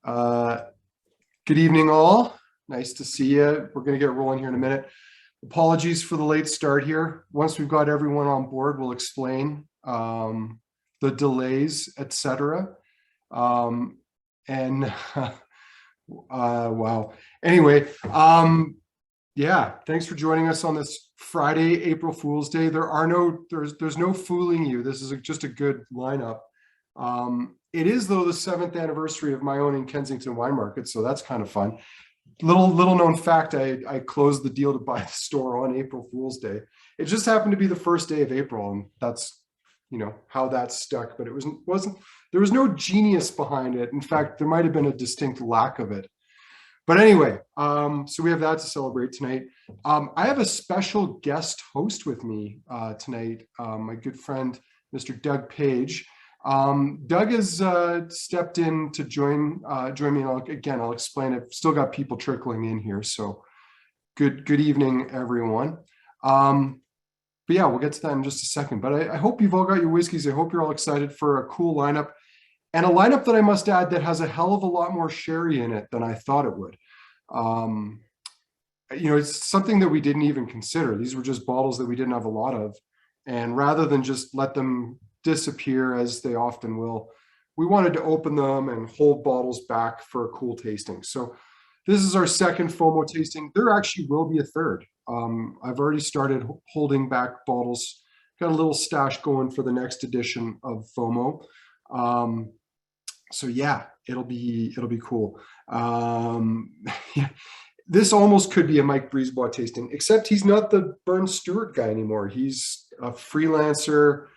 Uh, Good evening, all. Nice to see you. We're going to get rolling here in a minute. Apologies for the late start here. Once we've got everyone on board, we'll explain the delays, etc. And wow. Anyway, yeah, thanks for joining us on this Friday, April Fool's Day. There's no fooling you. This is just a good lineup. It is, though, the 7th anniversary of my owning Kensington Wine Market, so that's kind of fun. Little known fact, I closed the deal to buy the store on April Fool's Day. It just happened to be the first day of April, and that's how that stuck. But there was no genius behind it. In fact, there might have been a distinct lack of it. But anyway, so we have that to celebrate tonight. I have a special guest host with me tonight, my good friend, Mr. Doug Page. Doug has stepped in to join me. I'll explain. I've still got people trickling in here, so good evening, everyone. But yeah, we'll get to that in just a second. But I hope you've all got your whiskeys. I hope you're all excited for a cool lineup, and a lineup that I must add that has a hell of a lot more sherry in it than I thought it would. It's something that we didn't even consider. These were just bottles that we didn't have a lot of, and rather than just let them disappear as they often will, we wanted to open them and hold bottles back for a cool tasting. So this is our second FOMO tasting. There actually will be a third. I've already started holding back bottles, got a little stash going for the next edition of FOMO. So yeah, it'll be cool. This almost could be a Mike Brisebois tasting, except he's not the Burn Stewart guy anymore. He's a freelancer,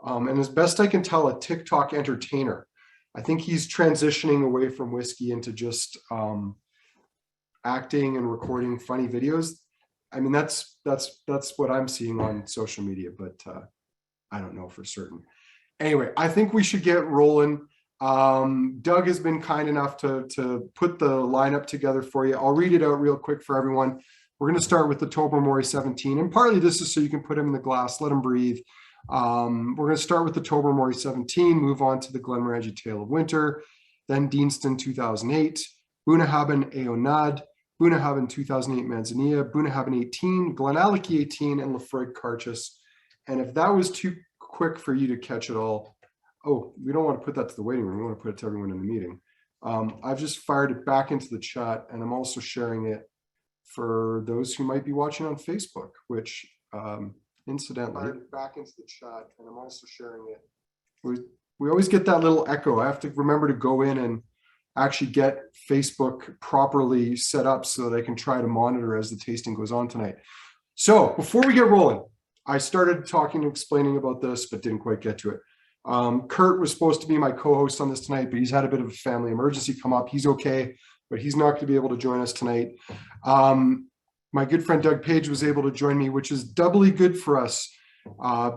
and as best I can tell, a TikTok entertainer. I think he's transitioning away from whiskey into just acting and recording funny videos. I mean, that's what I'm seeing on social media, but I don't know for certain. Anyway, I think we should get rolling. Doug has been kind enough to put the lineup together for you. I'll read it out real quick for everyone. We're going to start with the Tobermory 17, and partly this is so you can put him in the glass, let him breathe. We're going to start with the Tobermory 17, move on to the Glenmorangie Tale of Winter, then Deanston 2008, Bunnahabhain Aonadh, Bunnahabhain 2008 Manzanilla, Bunnahabhain 18, GlenAllachie 18, and Laphroaig Cairdeas. And if that was too quick for you to catch it all, we don't want to put that to the waiting room. We want to put it to everyone in the meeting. I've just fired it back into the chat, and I'm also sharing it for those who might be watching on Facebook, which incidentally, back into the chat, and I'm also sharing it. We always get that little echo. I have to remember to go in and actually get Facebook properly set up so that I can try to monitor as the tasting goes on tonight. So before we get rolling, I started talking and explaining about this, but didn't quite get to it. Kurt was supposed to be my co-host on this tonight, but he's had a bit of a family emergency come up. He's okay, but he's not going to be able to join us tonight. My good friend Doug Page was able to join me, which is doubly good for us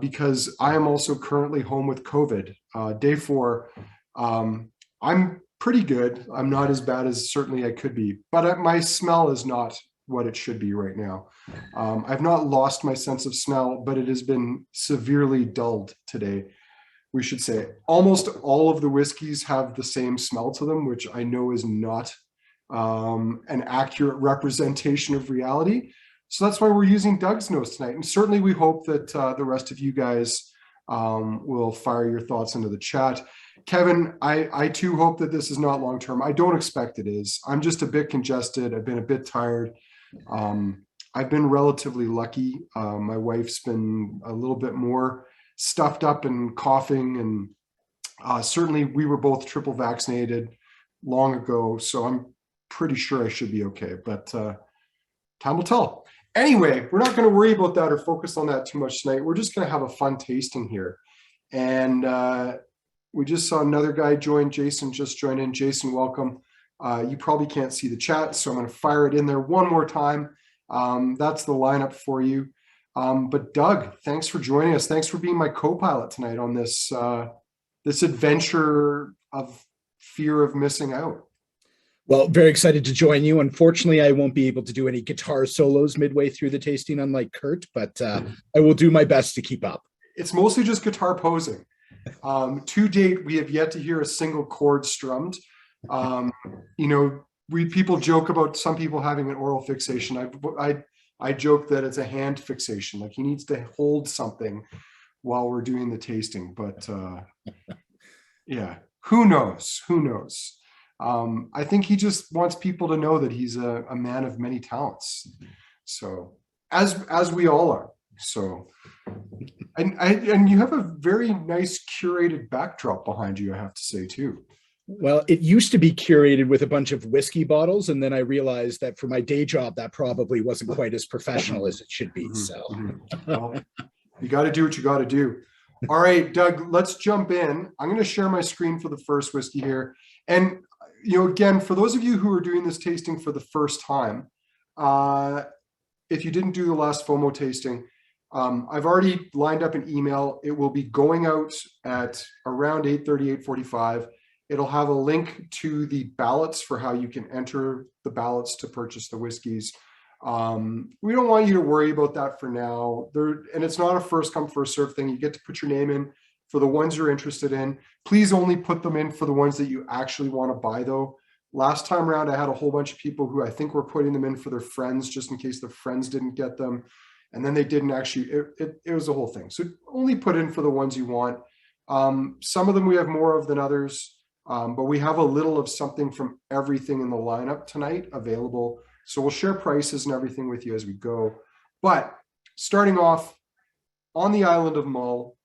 because I am also currently home with COVID. Day 4, I'm pretty good. I'm not as bad as certainly I could be, but my smell is not what it should be right now. I've not lost my sense of smell, but it has been severely dulled today. We should say almost all of the whiskeys have the same smell to them, which I know is not an accurate representation of reality. So that's why we're using Doug's notes tonight. And certainly we hope that the rest of you guys will fire your thoughts into the chat. Kevin, I too hope that this is not long-term. I don't expect it is. I'm just a bit congested. I've been a bit tired. I've been relatively lucky. My wife's been a little bit more stuffed up and coughing, and certainly we were both triple vaccinated long ago, so I'm pretty sure I should be okay, but time will tell. Anyway, we're not going to worry about that or focus on that too much tonight. We're just going to have a fun tasting here. And we just saw another guy join. Jason just joined in. Jason, welcome. You probably can't see the chat, so I'm going to fire it in there one more time. That's the lineup for you. But Doug, thanks for joining us. Thanks for being my co-pilot tonight on this this adventure of fear of missing out. Well, very excited to join you. Unfortunately, I won't be able to do any guitar solos midway through the tasting, unlike Kurt, but I will do my best to keep up. It's mostly just guitar posing. To date, we have yet to hear a single chord strummed. You know, people joke about some people having an oral fixation. I joke that it's a hand fixation. Like he needs to hold something while we're doing the tasting. But yeah, who knows? Who knows? I think he just wants people to know that he's a man of many talents. So as we all are. So, and you have a very nice curated backdrop behind you, I have to say too. Well, it used to be curated with a bunch of whiskey bottles, and then I realized that for my day job, that probably wasn't quite as professional as it should be. So, well, you got to do what you got to do. All right, Doug, let's jump in. I'm going to share my screen for the first whiskey here. And, you know, again, for those of you who are doing this tasting for the first time, if you didn't do the last FOMO tasting, I've already lined up an email. It will be going out at around 8:30, 8:45. It'll have a link to the ballots for how you can enter the ballots to purchase the whiskeys. We don't want you to worry about that for now. And it's not a first come, first serve thing. You get to put your name in for the ones you're interested in. Please only put them in for the ones that you actually want to buy though. Last time around, I had a whole bunch of people who I think were putting them in for their friends, just in case their friends didn't get them. And then they didn't actually, it was a whole thing. So only put in for the ones you want. Some of them we have more of than others. But we have a little of something from everything in the lineup tonight available. So we'll share prices and everything with you as we go. But starting off on the island of Mull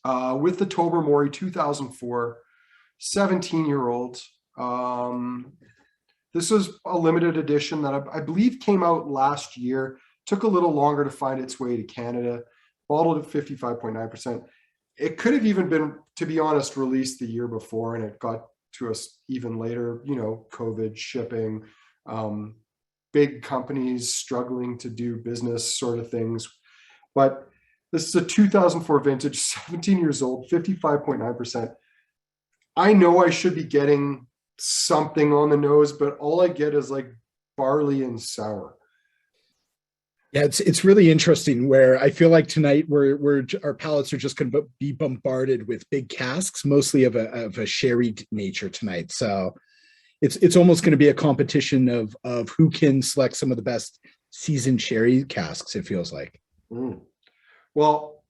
with the Tobermory 2004 17-year-old. This was a limited edition that I believe came out last year. Took a little longer to find its way to Canada. Bottled at 55.9%. It could have even been, to be honest, released the year before, and it got to us even later, you know, COVID, shipping, big companies struggling to do business sort of things. But this is a 2004 vintage, 17 years old, 55.9%. I know I should be getting something on the nose, but all I get is like barley and sour. yeah, it's really interesting where I feel like tonight our palates are just going to be bombarded with big casks, mostly of a sherry nature tonight. So it's almost going to be a competition of who can select some of the best seasoned sherry casks, it feels like. Well,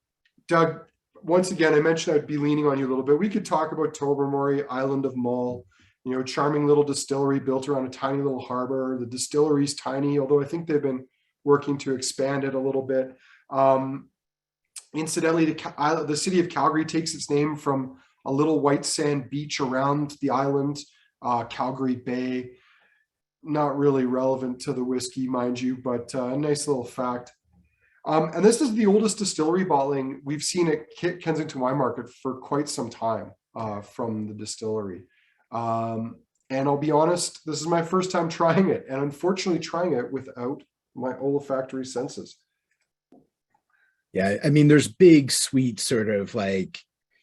Doug, once again, I mentioned I'd be leaning on you a little bit. We could talk about Tobermory, Island of Mull, you know, charming little distillery built around a tiny little harbor. The distillery's tiny, although I think they've been working to expand it a little bit. Incidentally, the city of Calgary takes its name from a little white sand beach around the island, Calgary Bay. Not really relevant to the whiskey, mind you, but a nice little fact. And this is the oldest distillery bottling we've seen at Kensington Wine Market for quite some time from the distillery. And I'll be honest, this is my first time trying it, and unfortunately trying it without my olfactory senses. Yeah, I mean, there's big, sweet sort of like,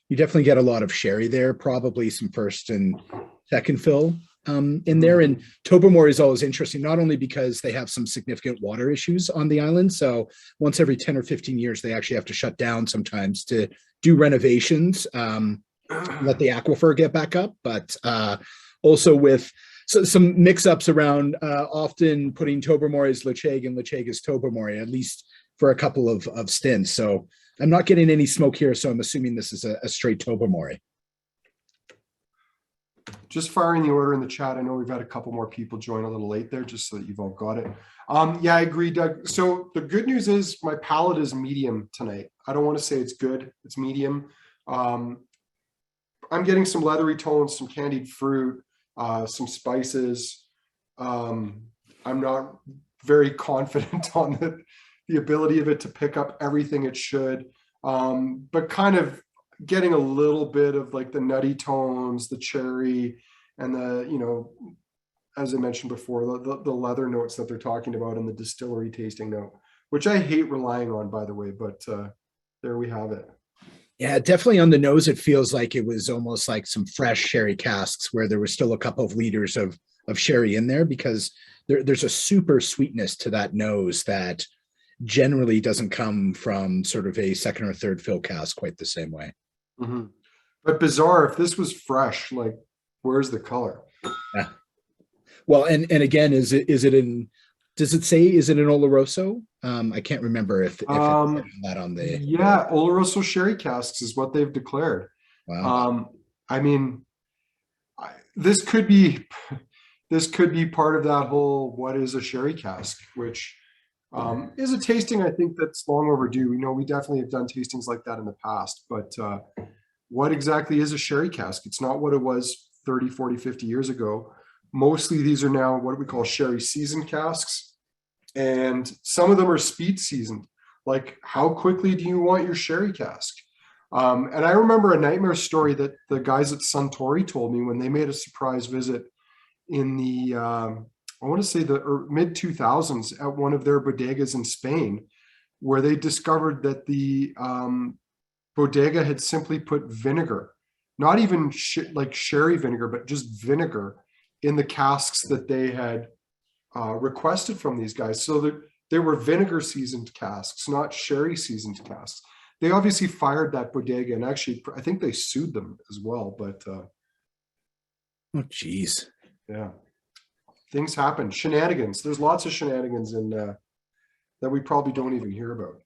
you definitely get a lot of sherry there, probably some first and second fill in there. And Tobermory is always interesting, not only because they have some significant water issues on the island. So once every 10 or 15 years, they actually have to shut down sometimes to do renovations, let the aquifer get back up. But also with some mix-ups around often putting Tobermory as Laphroaig and Laphroaig as Tobermory, at least for a couple of stints. So I'm not getting any smoke here, so I'm assuming this is a straight Tobermory. Just firing the order in the chat. I know we've had a couple more people join a little late there, just so that you've all got it. Yeah, I agree, Doug. So the good news is my palate is medium tonight. I don't want to say it's good. It's medium. I'm getting some leathery tones, some candied fruit, some spices. I'm not very confident on the ability of it to pick up everything it should, but kind of getting a little bit of like the nutty tones, the cherry, and the, you know, as I mentioned before, the leather notes that they're talking about in the distillery tasting note, which I hate relying on, by the way, but there we have it. Yeah, definitely on the nose, it feels like it was almost like some fresh sherry casks where there was still a couple of liters of sherry in there, because there's a super sweetness to that nose that generally doesn't come from sort of a second or third fill cask quite the same way. But bizarre, if this was fresh, like, where's the color? Yeah. Well, and again, is it in? Does it say is it an Oloroso? I can't remember if it said that on the. Yeah, Oloroso sherry casks is what they've declared. Wow. I mean, this could be part of that whole what is a sherry cask, which is a tasting I think that's long overdue. We definitely have done tastings like that in the past, but what exactly is a sherry cask? It's not what it was 30, 40, 50 years ago. Mostly these are now what we call sherry seasoned casks, and some of them are speed seasoned. Like, how quickly do you want your sherry cask? And I remember a nightmare story that the guys at Suntory told me when they made a surprise visit in the I want to say the mid 2000s at one of their bodegas in Spain, where they discovered that the bodega had simply put vinegar, not even like sherry vinegar, but just vinegar in the casks that they had requested from these guys. So that they were vinegar seasoned casks, not sherry seasoned casks. They obviously fired that bodega, and actually I think they sued them as well. But oh, geez. Yeah, things happen. Shenanigans. There's lots of shenanigans in that we probably don't even hear about.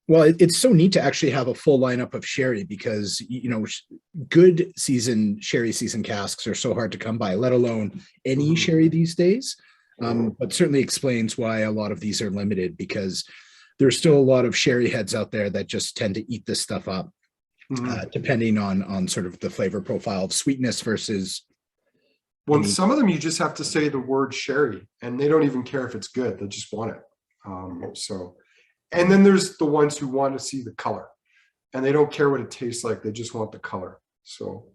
Well, it's so neat to actually have a full lineup of sherry because, good sherry season casks are so hard to come by, let alone any sherry these days. But certainly explains why a lot of these are limited, because there's still a lot of sherry heads out there that just tend to eat this stuff up, depending on sort of the flavor profile of sweetness versus. Well, some of them you just have to say the word sherry, and they don't even care if it's good; they just want it. And then there's the ones who want to see the color, and they don't care what it tastes like; they just want the color. So.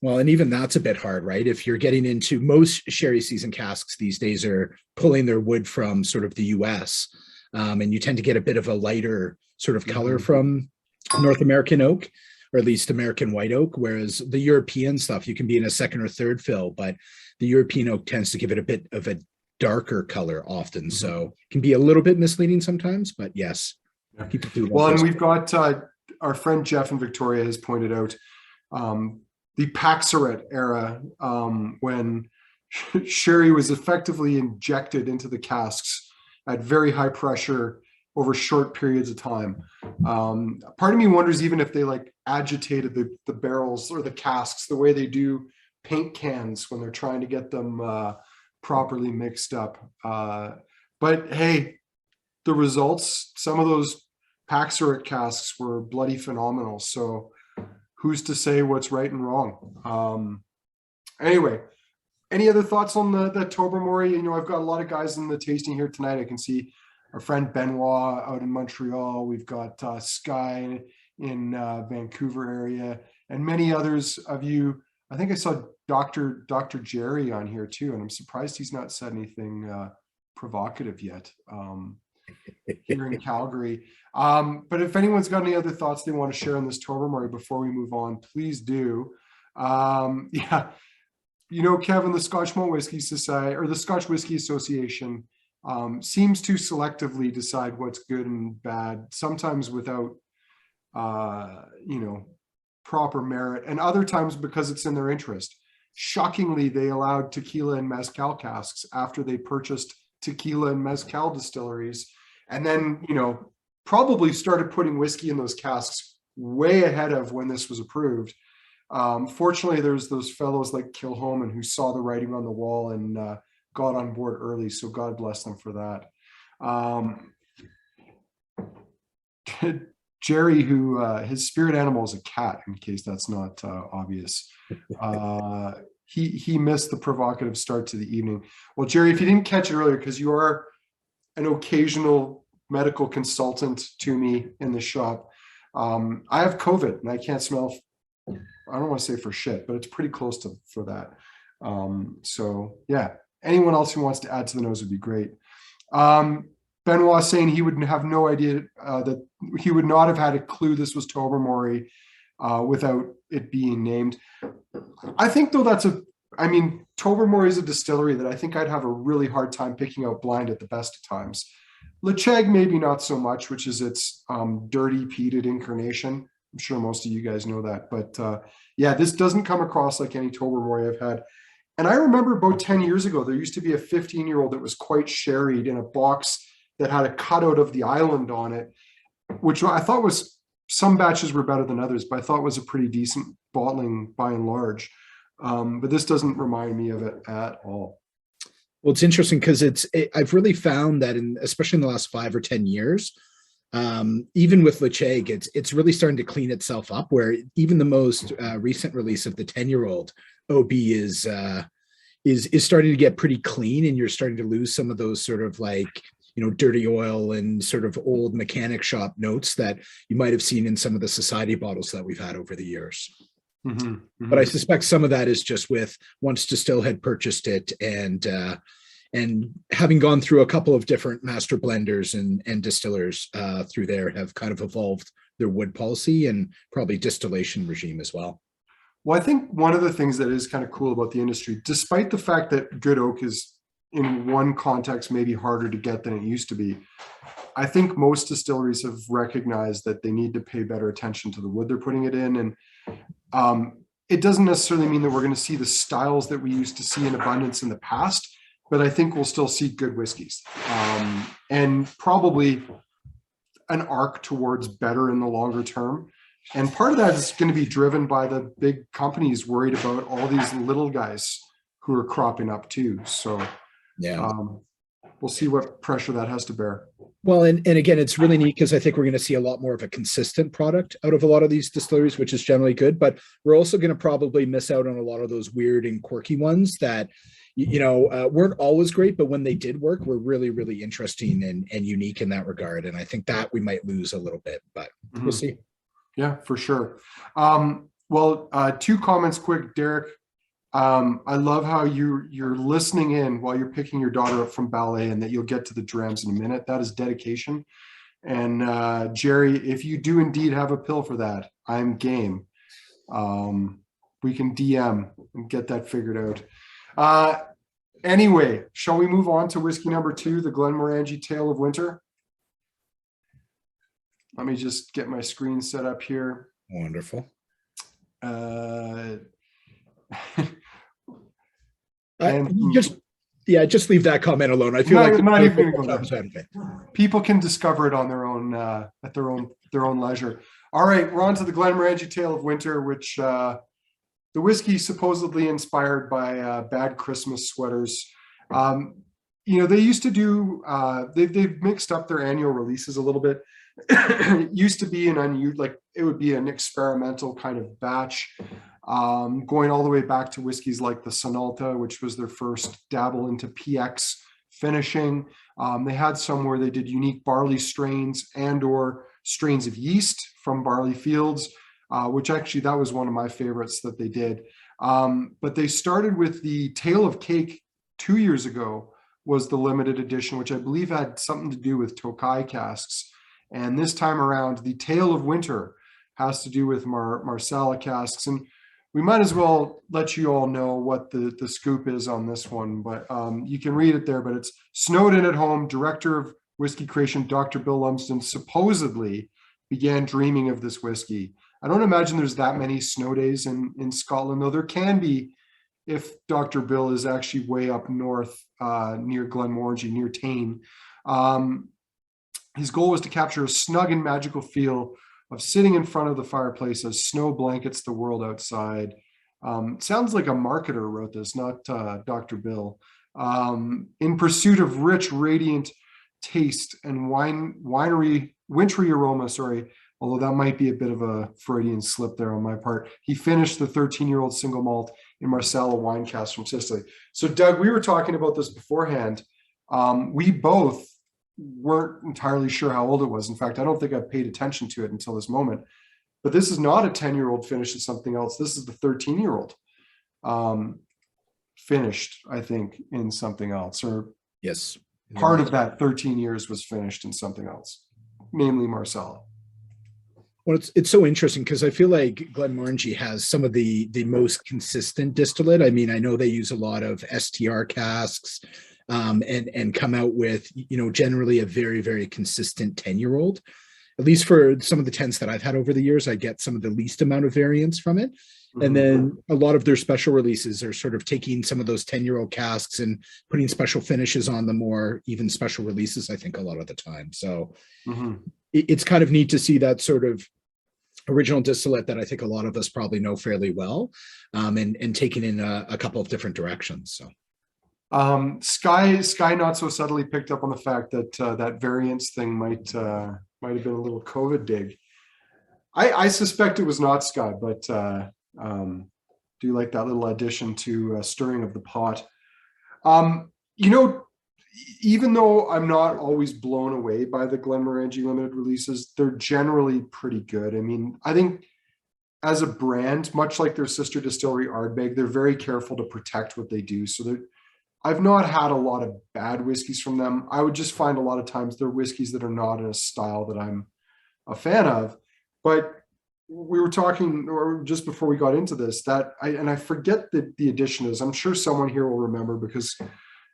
Well, and even that's a bit hard, right? If you're getting into most sherry season casks these days are pulling their wood from sort of the US, and you tend to get a bit of a lighter sort of color from North American oak, or at least American white oak, whereas the European stuff, you can be in a second or third fill, but the European oak tends to give it a bit of a darker color often. So it can be a little bit misleading sometimes, but yes, people do. Well, and we've got our friend Jeff in Victoria has pointed out the Paxaret era, when sherry was effectively injected into the casks at very high pressure over short periods of time. Part of me wonders even if they like agitated the barrels or the casks the way they do paint cans when they're trying to get them properly mixed up. But hey, the results, some of those Paxaret casks were bloody phenomenal. So who's to say what's right and wrong? Anyway, any other thoughts on the Tobermory? I've got a lot of guys in the tasting here tonight. I can see our friend Benoit out in Montreal. We've got Sky in Vancouver area, and many others of you. I think I saw Dr. Jerry on here too, and I'm surprised he's not said anything provocative yet here in Calgary. But if anyone's got any other thoughts they want to share on this Tobermory before we move on, please do. Yeah, Kevin, the Scotch Malt Whisky Society, or the Scotch Whisky Association, seems to selectively decide what's good and bad, sometimes without proper merit, and other times because it's in their interest. Shockingly, they allowed tequila and mezcal casks after they purchased tequila and mezcal distilleries, and then probably started putting whiskey in those casks way ahead of when this was approved. Fortunately, there's those fellows like Kilhoman who saw the writing on the wall and got on board early, so God bless them for that. Jerry, who his spirit animal is a cat, in case that's not obvious. He missed the provocative start to the evening. Well, Jerry, if you didn't catch it earlier, because you are an occasional medical consultant to me in the shop, I have COVID and I can't smell. I don't want to say for shit, but it's pretty close to for that. So yeah, anyone else who wants to add to the nose would be great. Benoit saying he would have no idea that he would not have had a clue this was Tobermory without it being named. I think though Tobermory is a distillery that I think I'd have a really hard time picking out blind at the best of times. Laphroaig maybe not so much, which is its dirty peated incarnation. I'm sure most of you guys know that, but yeah, this doesn't come across like any Tobermory I've had. And I remember about 10 years ago, there used to be a 15-year-old that was quite sherried in a box that had a cutout of the island on it, which I thought was, some batches were better than others, but I thought was a pretty decent bottling by and large. But this doesn't remind me of it at all. Well, it's interesting because I've really found that especially in the last 5 or 10 years, even with Laphroaig, it's really starting to clean itself up, where even the most recent release of the 10-year-old OB is starting to get pretty clean, and you're starting to lose some of those sort of like, dirty oil and sort of old mechanic shop notes that you might have seen in some of the society bottles that we've had over the years. Mm-hmm, mm-hmm. But I suspect some of that is just with once Distill had purchased it and having gone through a couple of different master blenders and distillers through there, have kind of evolved their wood policy and probably distillation regime as well. Well, I think one of the things that is kind of cool about the industry, despite the fact that good oak is in one context maybe harder to get than it used to be, I think most distilleries have recognized that they need to pay better attention to the wood they're putting it in. And it doesn't necessarily mean that we're going to see the styles that we used to see in abundance in the past, but I think we'll still see good whiskeys, and probably an arc towards better in the longer term. And part of that is going to be driven by the big companies worried about all these little guys who are cropping up too. So yeah, we'll see what pressure that has to bear. Well, and again, it's really neat because I think we're going to see a lot more of a consistent product out of a lot of these distilleries, which is generally good. But we're also going to probably miss out on a lot of those weird and quirky ones that, weren't always great, but when they did work, were really, really interesting and unique in that regard. And I think that we might lose a little bit, but we'll see. Yeah, for sure. Well, 2 comments quick, Derek. I love how you're listening in while you're picking your daughter up from ballet, and that you'll get to the drams in a minute. That is dedication. And Jerry, if you do indeed have a pill for that, I'm game. We can DM and get that figured out. Anyway, shall we move on to whiskey number 2, the Glenmorangie Tale of Winter? Let me just get my screen set up here. Wonderful. Just leave that comment alone. I feel not even go there. People can discover it on their own at their own leisure. All right, we're on to the Glenmorangie Tale of Winter, which the whiskey supposedly inspired by bad Christmas sweaters. They used to do. They've mixed up their annual releases a little bit. It used to be it would be an experimental kind of batch, going all the way back to whiskeys like the Sonalta, which was their first dabble into PX finishing. They had some where they did unique barley strains and/or strains of yeast from barley fields, which actually that was one of my favorites that they did. But they started with the Tale of Cake 2 years ago, was the limited edition, which I believe had something to do with Tokai casks. And this time around, the Tale of Winter has to do with Marsala casks. And we might as well let you all know what the scoop is on this one, but you can read it there. But it's snowed in at home. Director of whiskey creation, Dr. Bill Lumsden, supposedly began dreaming of this whiskey. I don't imagine there's that many snow days in Scotland, though there can be if Dr. Bill is actually way up north near Glenmorangie, near Tain. His goal was to capture a snug and magical feel of sitting in front of the fireplace as snow blankets the world outside. Sounds like a marketer wrote this, not Dr. Bill. In pursuit of rich, radiant taste and wintry aroma, although that might be a bit of a Freudian slip there on my part. He finished the 13-year-old single malt in Marsala wine cask from Sicily. So Doug, we were talking about this beforehand. We both weren't entirely sure how old it was. In fact, I don't think I've paid attention to it until this moment. But this is not a 10-year-old finished in something else. This is the 13-year-old finished, I think, in something else. Or yes, part of that 13 years was finished in something else, namely Marsala. Well, it's so interesting because I feel like Glenmorangie has some of the most consistent distillate. I mean, I know they use a lot of STR casks, and come out with, generally a very, very consistent 10-year-old. At least for some of the 10s that I've had over the years, I get some of the least amount of variance from it. And then a lot of their special releases are sort of taking some of those 10-year-old casks and putting special finishes on them, or even special releases, I think, a lot of the time. So it's kind of neat to see that sort of original distillate that I think a lot of us probably know fairly well, and taking in a couple of different directions. So Sky not so subtly picked up on the fact that that variance thing might have been a little COVID dig. I suspect it was not Sky, but do like that little addition to stirring of the pot. Even though I'm not always blown away by the Glenmorangie limited releases, they're generally pretty good. I mean, I think as a brand, much like their sister distillery Ardbeg, they're very careful to protect what they do. So I've not had a lot of bad whiskeys from them. I would just find a lot of times they're whiskeys that are not in a style that I'm a fan of. But we were talking, or just before we got into this, I forget the addition is. I'm sure someone here will remember, because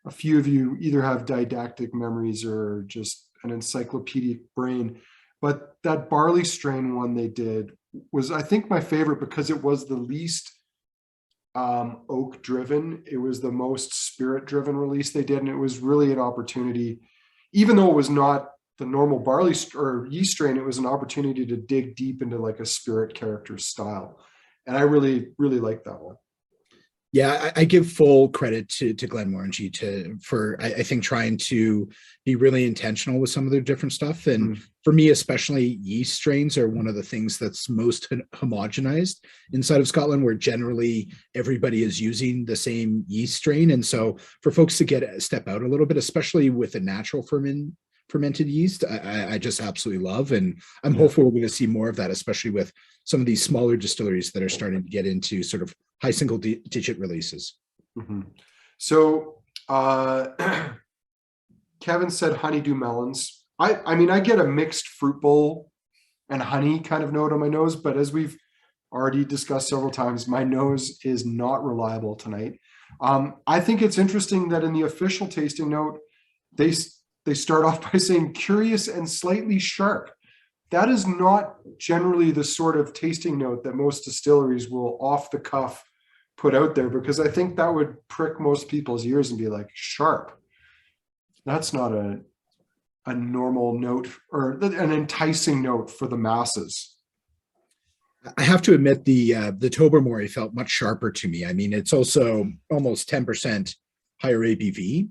a few of you either have didactic memories or just an encyclopedic brain. But that barley strain one they did was, I think, my favorite because it was the least oak driven. It was the most spirit driven release they did. And it was really an opportunity, even though it was not the normal barley or yeast strain, it was an opportunity to dig deep into like a spirit character style. And I really, really liked that one. Yeah, I give full credit to Glenmorangie for I think trying to be really intentional with some of their different stuff. And for me, especially, yeast strains are one of the things that's most homogenized inside of Scotland, where generally everybody is using the same yeast strain. And so for folks to step out a little bit, especially with a natural fermented yeast, I just absolutely love. And I'm hopeful we're going to see more of that, especially with some of these smaller distilleries that are starting to get into sort of high single digit releases. So Kevin said honeydew melons. I mean, I get a mixed fruit bowl and honey kind of note on my nose, but as we've already discussed several times, my nose is not reliable tonight. I think it's interesting that in the official tasting note, they start off by saying curious and slightly sharp. That is not generally the sort of tasting note that most distilleries will off the cuff put out there, because I think that would prick most people's ears and be like, sharp. That's not a normal note or an enticing note for the masses. I have to admit the Tobermory felt much sharper to me. I mean, it's also almost 10% higher ABV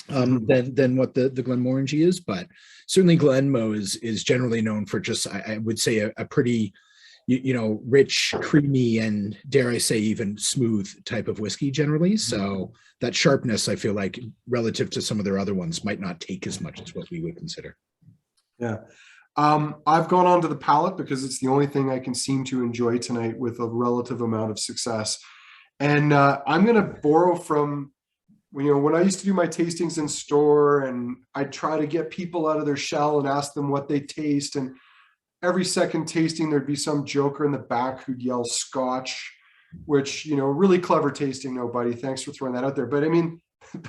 than what the Glenmorangie is, but certainly Glenmo is generally known for just, I would say, a pretty rich, creamy, and dare I say even smooth type of whiskey generally. So that sharpness, I feel like, relative to some of their other ones, might not take as much as what we would consider. Yeah. I've gone on to the palate because it's the only thing I can seem to enjoy tonight with a relative amount of success. And I'm going to borrow from, when I used to do my tastings in store, and I'd try to get people out of their shell and ask them what they taste. And every second tasting, there'd be some joker in the back who'd yell Scotch, which, really clever tasting. No, buddy, thanks for throwing that out there. But I mean,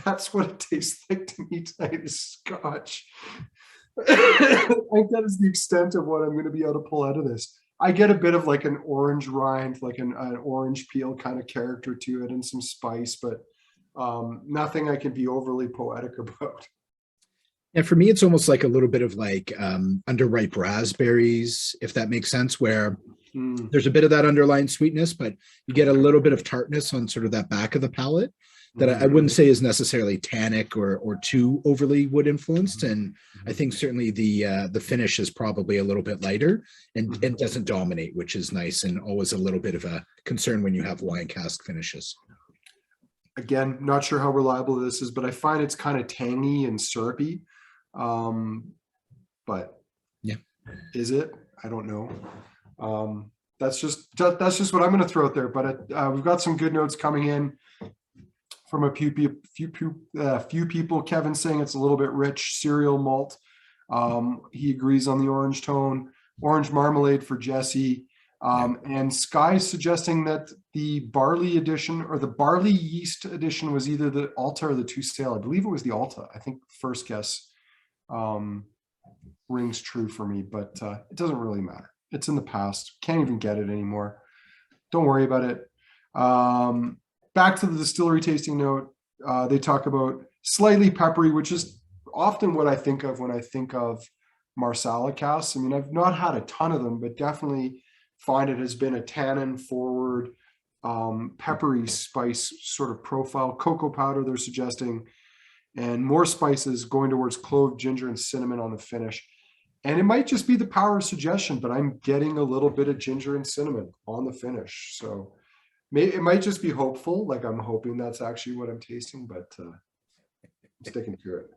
that's what it tastes like to me tonight, is Scotch. I think that is the extent of what I'm going to be able to pull out of this. I get a bit of like an orange rind, like an orange peel kind of character to it, and some spice, but nothing I can be overly poetic about. And for me, it's almost like a little bit of like underripe raspberries, if that makes sense, where there's a bit of that underlying sweetness, but you get a little bit of tartness on sort of that back of the palate that I wouldn't say is necessarily tannic or too overly wood influenced. And I think certainly the finish is probably a little bit lighter and doesn't dominate, which is nice, and always a little bit of a concern when you have wine cask finishes. Again, not sure how reliable this is, but I find it's kind of tangy and syrupy. But yeah, is it? I don't know. That's just what I'm going to throw out there. But we've got some good notes coming in from a few people. Kevin saying it's a little bit rich cereal malt. He agrees on the orange tone. Orange marmalade for Jesse. And Sky suggesting that the barley edition or the barley yeast edition was either the Alta or the Two Sail. I believe it was the Alta. I think first guess rings true for me, but it doesn't really matter. It's in the past. Can't even get it anymore. Don't worry about it. Back to the distillery tasting note. They talk about slightly peppery, which is often what I think of when I think of Marsala casks. I mean, I've not had a ton of them, but definitely find it has been a tannin forward, peppery spice sort of profile. Cocoa powder they're suggesting, and more spices going towards clove, ginger, and cinnamon on the finish. And it might just be the power of suggestion, but I'm getting a little bit of ginger and cinnamon on the finish. So it might just be hopeful. Like I'm hoping that's actually what I'm tasting, but I'm sticking to it.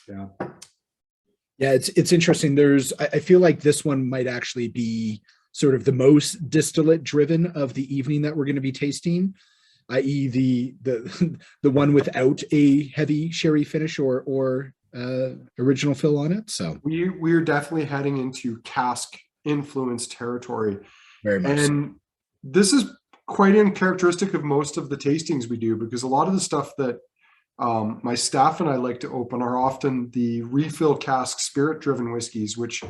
Yeah. Yeah, it's interesting. I feel like this one might actually be sort of the most distillate driven of the evening that we're going to be tasting, i.e. the one without a heavy sherry finish or original fill on it. So we are definitely heading into cask influence territory. Very much. And this is quite uncharacteristic of most of the tastings we do, because a lot of the stuff that my staff and I like to open are often the refill cask spirit driven whiskeys, which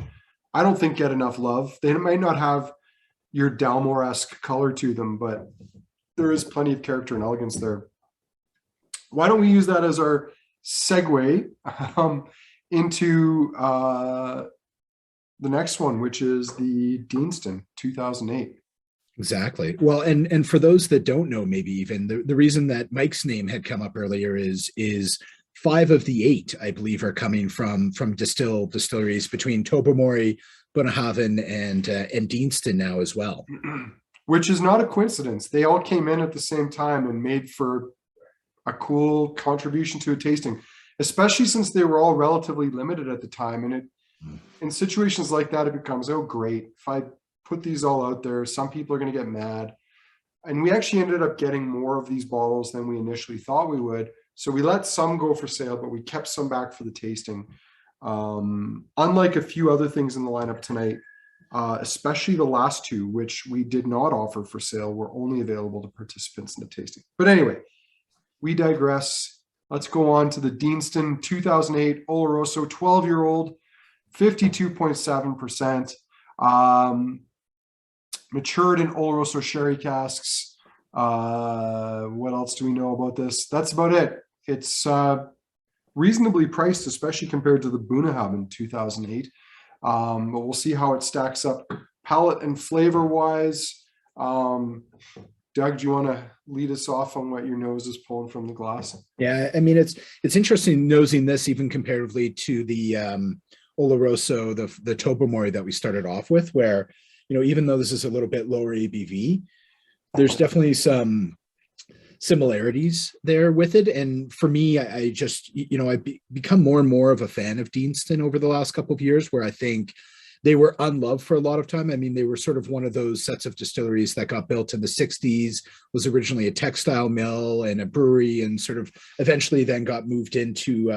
I don't think get enough love. They might not have your Dalmore-esque color to them, but there is plenty of character and elegance there. Why don't we use that as our segue into the next one, which is the Deanston 2008. Exactly. Well, and for those that don't know, maybe even the reason that Mike's name had come up earlier is 5 of the 8, I believe, are coming from distilleries between Tobermory, Bunnahabhain, and Deanston now as well. Which is not a coincidence. They all came in at the same time and made for a cool contribution to a tasting, especially since they were all relatively limited at the time. And in situations like that, it becomes, oh, great. If I put these all out there, some people are going to get mad. And we actually ended up getting more of these bottles than we initially thought we would. So we let some go for sale, but we kept some back for the tasting. Unlike a few other things in the lineup tonight, especially the last 2, which we did not offer for sale, were only available to participants in the tasting. But anyway, we digress. Let's go on to the Deanston 2008 Oloroso 12-year-old, 52.7%. Matured in Oloroso sherry casks. What else do we know about this? That's about it. It's reasonably priced, especially compared to the Bunnahabhain 2008. But we'll see how it stacks up palate and flavor wise. Doug, do you want to lead us off on what your nose is pulling from the glass? Yeah, I mean, it's interesting nosing this even comparatively to the Oloroso, the Tobermory that we started off with, where, you know, even though this is a little bit lower ABV, there's definitely some similarities there with it. And for me, I just, you know, I've become more and more of a fan of Deanston over the last couple of years, where I think they were unloved for a lot of time. I mean, they were sort of one of those sets of distilleries that got built in the 60s, was originally a textile mill and a brewery, and sort of eventually then got moved into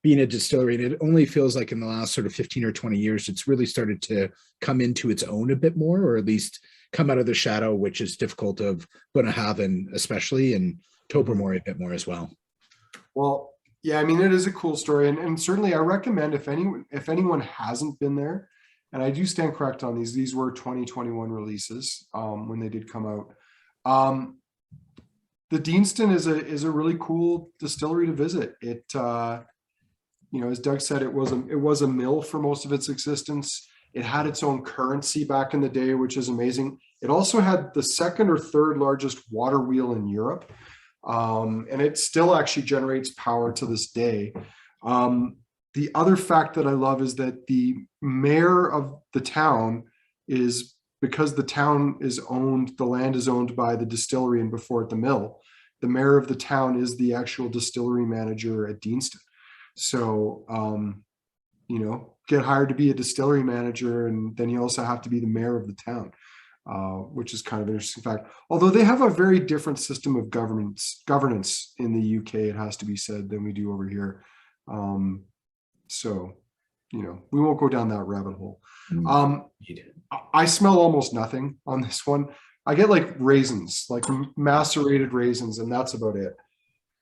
being a distillery. And it only feels like in the last sort of 15 or 20 years, it's really started to come into its own a bit more, or at least come out of the shadow, which is difficult, of Bunnahabhain especially, and Tobermory a bit more as well. Well, yeah, I mean, it is a cool story. And certainly I recommend, if anyone hasn't been there, and I do stand correct on these were 2021 releases when they did come out. The Deanston is a really cool distillery to visit. It, you know, as Doug said, it was a mill for most of its existence. It had its own currency back in the day, which is amazing. It also had the 2nd or 3rd largest water wheel in Europe. And it still actually generates power to this day. The other fact that I love is that the mayor of the town is, because the town is owned, the land is owned by the distillery and before it the mill, the mayor of the town is the actual distillery manager at Deanston. So, you know, get hired to be a distillery manager, and then you also have to be the mayor of the town, which is kind of an interesting fact. Although they have a very different system of governance in the UK, it has to be said, than we do over here. So, you know, we won't go down that rabbit hole. I smell almost nothing on this one. I get like raisins, like macerated raisins, and that's about it.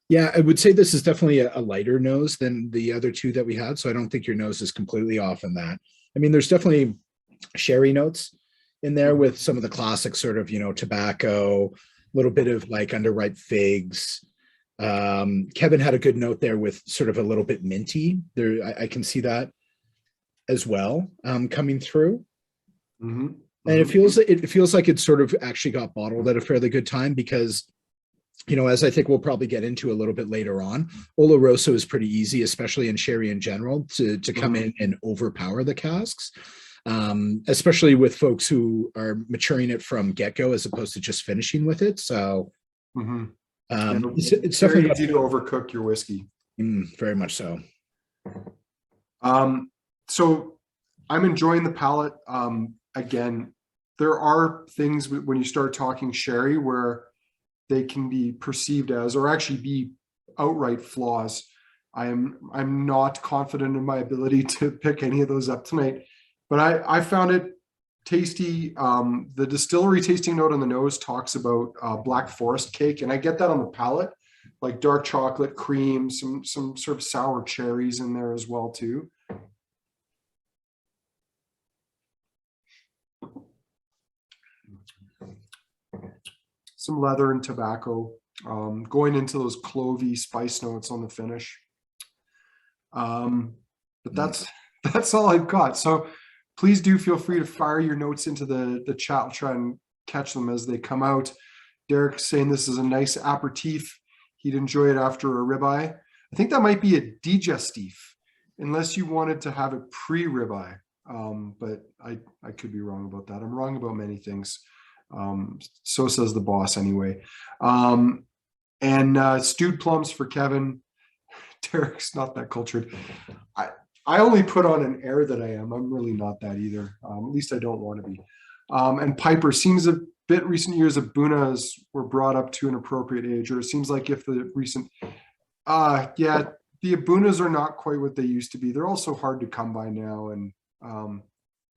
Yeah, I would say this is definitely a lighter nose than the other 2 that we had. So I don't think your nose is completely off in that. I mean, there's definitely sherry notes in there with some of the classic sort of, tobacco, a little bit of like underripe figs. Kevin had a good note there with sort of a little bit minty. There, I can see that as well, coming through. Mm-hmm. And it feels like it sort of actually got bottled at a fairly good time because, as I think we'll probably get into a little bit later on, Oloroso is pretty easy, especially in sherry in general, to come in and overpower the casks, especially with folks who are maturing it from get-go as opposed to just finishing with it. So it's very definitely easy to overcook your whiskey. Very much so. So I'm enjoying the palate. Again, there are things when you start talking sherry where they can be perceived as, or actually be outright flaws. I'm not confident in my ability to pick any of those up tonight, but I found it tasty. The distillery tasting note on the nose talks about Black Forest cake, and I get that on the palate, like dark chocolate cream, some sort of sour cherries in there as well too. Some leather and tobacco, going into those clovey spice notes on the finish. But that's all I've got. So please do feel free to fire your notes into the chat. I'll try and catch them as they come out. Derek's saying this is a nice aperitif. He'd enjoy it after a ribeye. I think that might be a digestif, unless you wanted to have it pre-ribeye. But I could be wrong about that. I'm wrong about many things. So says the boss anyway. And stewed plums for Kevin. Derek's not that cultured. I only put on an air that I am. I'm really not that either. At least I don't want to be. And Piper, seems a bit recent years of Bunnas were brought up to an appropriate age, or it seems like if the recent, the Bunnas are not quite what they used to be. They're also hard to come by now. And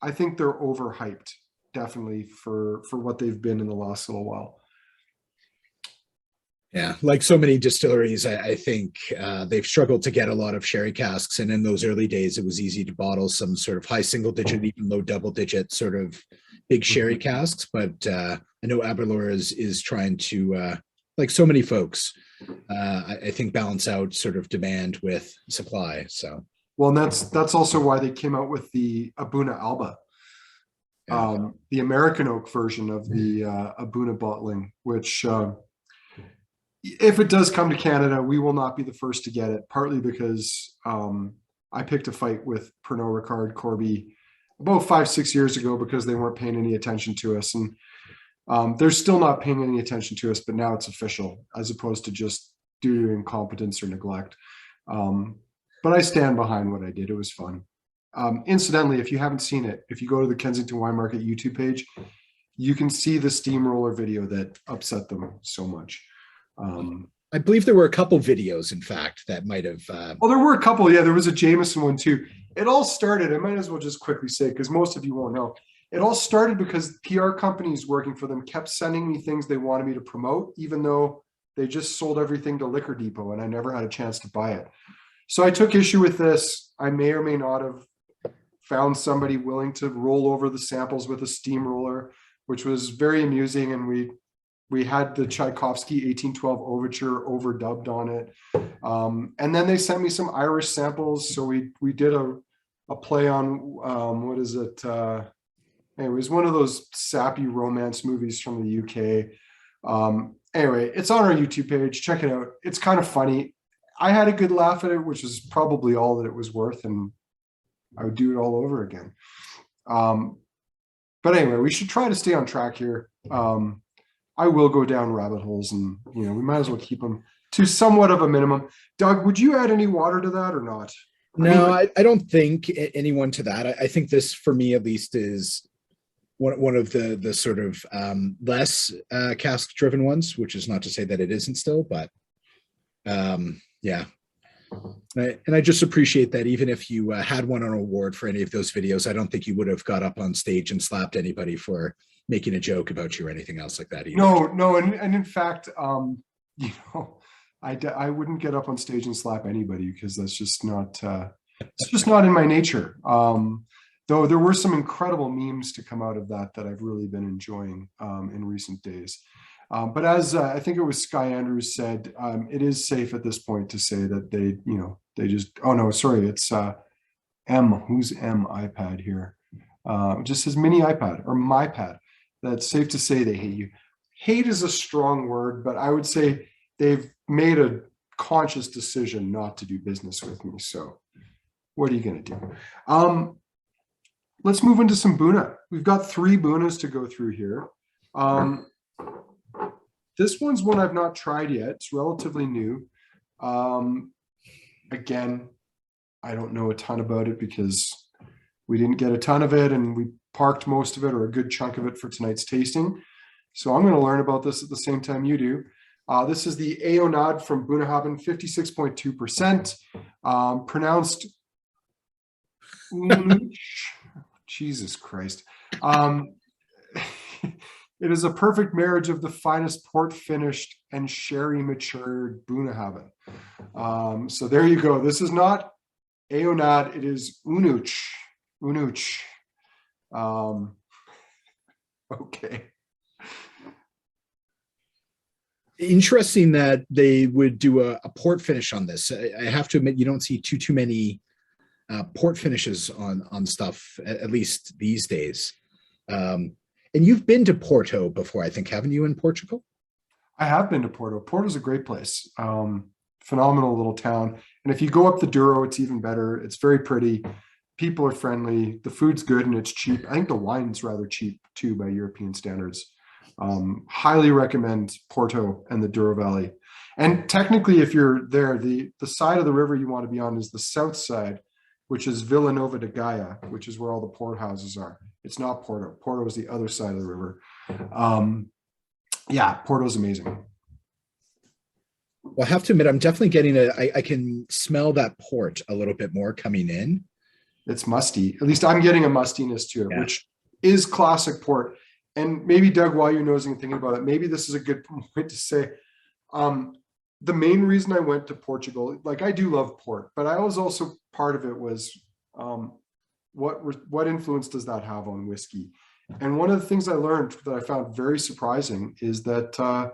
I think they're overhyped, definitely for what they've been in the last little while. Yeah, like so many distilleries, I think they've struggled to get a lot of sherry casks. And in those early days, it was easy to bottle some sort of high single digit, even low double digit sort of big sherry casks. But I know Aberlour is trying to, like so many folks, I think balance out sort of demand with supply. So, well, and that's also why they came out with the Abuna Alba. The American oak version of the Abuna bottling, which if it does come to Canada, we will not be the first to get it, partly because I picked a fight with Pernod Ricard Corby about 5-6 years ago because they weren't paying any attention to us. And they're still not paying any attention to us, but now it's official as opposed to just due to incompetence or neglect. But I stand behind what I did. It was fun. Incidentally, if you haven't seen it, if you go to the Kensington Wine Market YouTube page, you can see the steamroller video that upset them so much. I believe there were a couple videos, in fact, that might have. Well, there were a couple. Yeah, there was a Jameson one too. It all started, I might as well just quickly say, because most of you won't know, it all started because PR companies working for them kept sending me things they wanted me to promote, even though they just sold everything to Liquor Depot and I never had a chance to buy it. So I took issue with this. I may or may not have found somebody willing to roll over the samples with a steamroller, which was very amusing. And we had the Tchaikovsky 1812 overture overdubbed on it. And then they sent me some Irish samples. So we did a play on, what is it? It was one of those sappy romance movies from the UK. Anyway, it's on our YouTube page. Check it out. It's kind of funny. I had a good laugh at it, which is probably all that it was worth. And I would do it all over again. But anyway, we should try to stay on track here. I will go down rabbit holes and, we might as well keep them to somewhat of a minimum. Doug, would you add any water to that or not? No, I don't think anyone to that. I think this, for me at least, is one of the sort of less cask driven ones, which is not to say that it isn't still, but yeah. And I just appreciate that even if you had won an award for any of those videos, I don't think you would have got up on stage and slapped anybody for making a joke about you or anything else like that either. No. And in fact, I wouldn't get up on stage and slap anybody because that's just not, it's just not in my nature. Though there were some incredible memes to come out of that I've really been enjoying in recent days. But as I think it was Sky Andrews said, it is safe at this point to say that they just, oh no, sorry, it's M, who's M iPad here? It just says mini iPad or MyPad. That's safe to say they hate you. Hate is a strong word, but I would say they've made a conscious decision not to do business with me. So what are you going to do? Let's move into some Bunna. We've got 3 Bunnas to go through here. This one's one I've not tried yet. It's relatively new. Again, I don't know a ton about it because we didn't get a ton of it and we parked most of it or a good chunk of it for tonight's tasting. So I'm going to learn about this at the same time you do. This is the Aonadh from Bunnahabhain, 56.2%. Pronounced Jesus Christ. It is a perfect marriage of the finest port finished and sherry matured Bunnahabhain. So there you go. This is not Aonadh, it is Unuch. Okay. Interesting that they would do a port finish on this. I have to admit, you don't see too many port finishes on stuff, at least these days. And you've been to Porto before, I think, haven't you, in Portugal? I have been to Porto. Porto's a great place. Phenomenal little town. And if you go up the Douro, it's even better. It's very pretty. People are friendly. The food's good and it's cheap. I think the wine's rather cheap too by European standards. Highly recommend Porto and the Douro Valley. And technically, if you're there, the side of the river you want to be on is the south side, which is Vila Nova de Gaia, which is where all the port houses are. It's not Porto. Porto is the other side of the river. Yeah, Porto's amazing. Well, I have to admit, I'm definitely getting I can smell that port a little bit more coming in. It's musty. At least I'm getting a mustiness to it, Yeah. Which is classic port. And maybe, Doug, while you're nosing and thinking about it, maybe this is a good point to say, the main reason I went to Portugal, like I do love port, but I was also, part of it was, what influence does that have on whiskey? And one of the things I learned that I found very surprising is that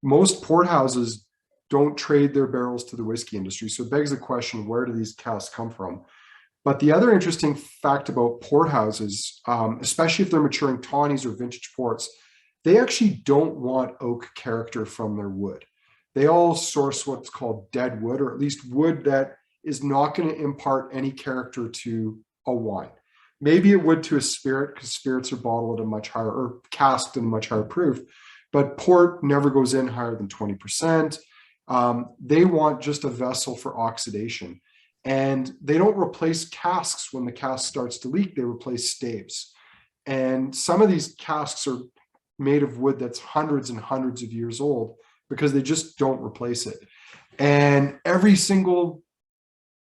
most port houses don't trade their barrels to the whiskey industry. So it begs the question, where do these casks come from? But the other interesting fact about port houses, especially if they're maturing tawnies or vintage ports, they actually don't want oak character from their wood. They all source what's called dead wood, or at least wood that is not going to impart any character to a wine. Maybe it would to a spirit, because spirits are bottled at a much higher, or casked in a much higher proof, but port never goes in higher than 20%. They want just a vessel for oxidation. And they don't replace casks when the cask starts to leak, they replace staves. And some of these casks are made of wood that's hundreds and hundreds of years old because they just don't replace it. And every single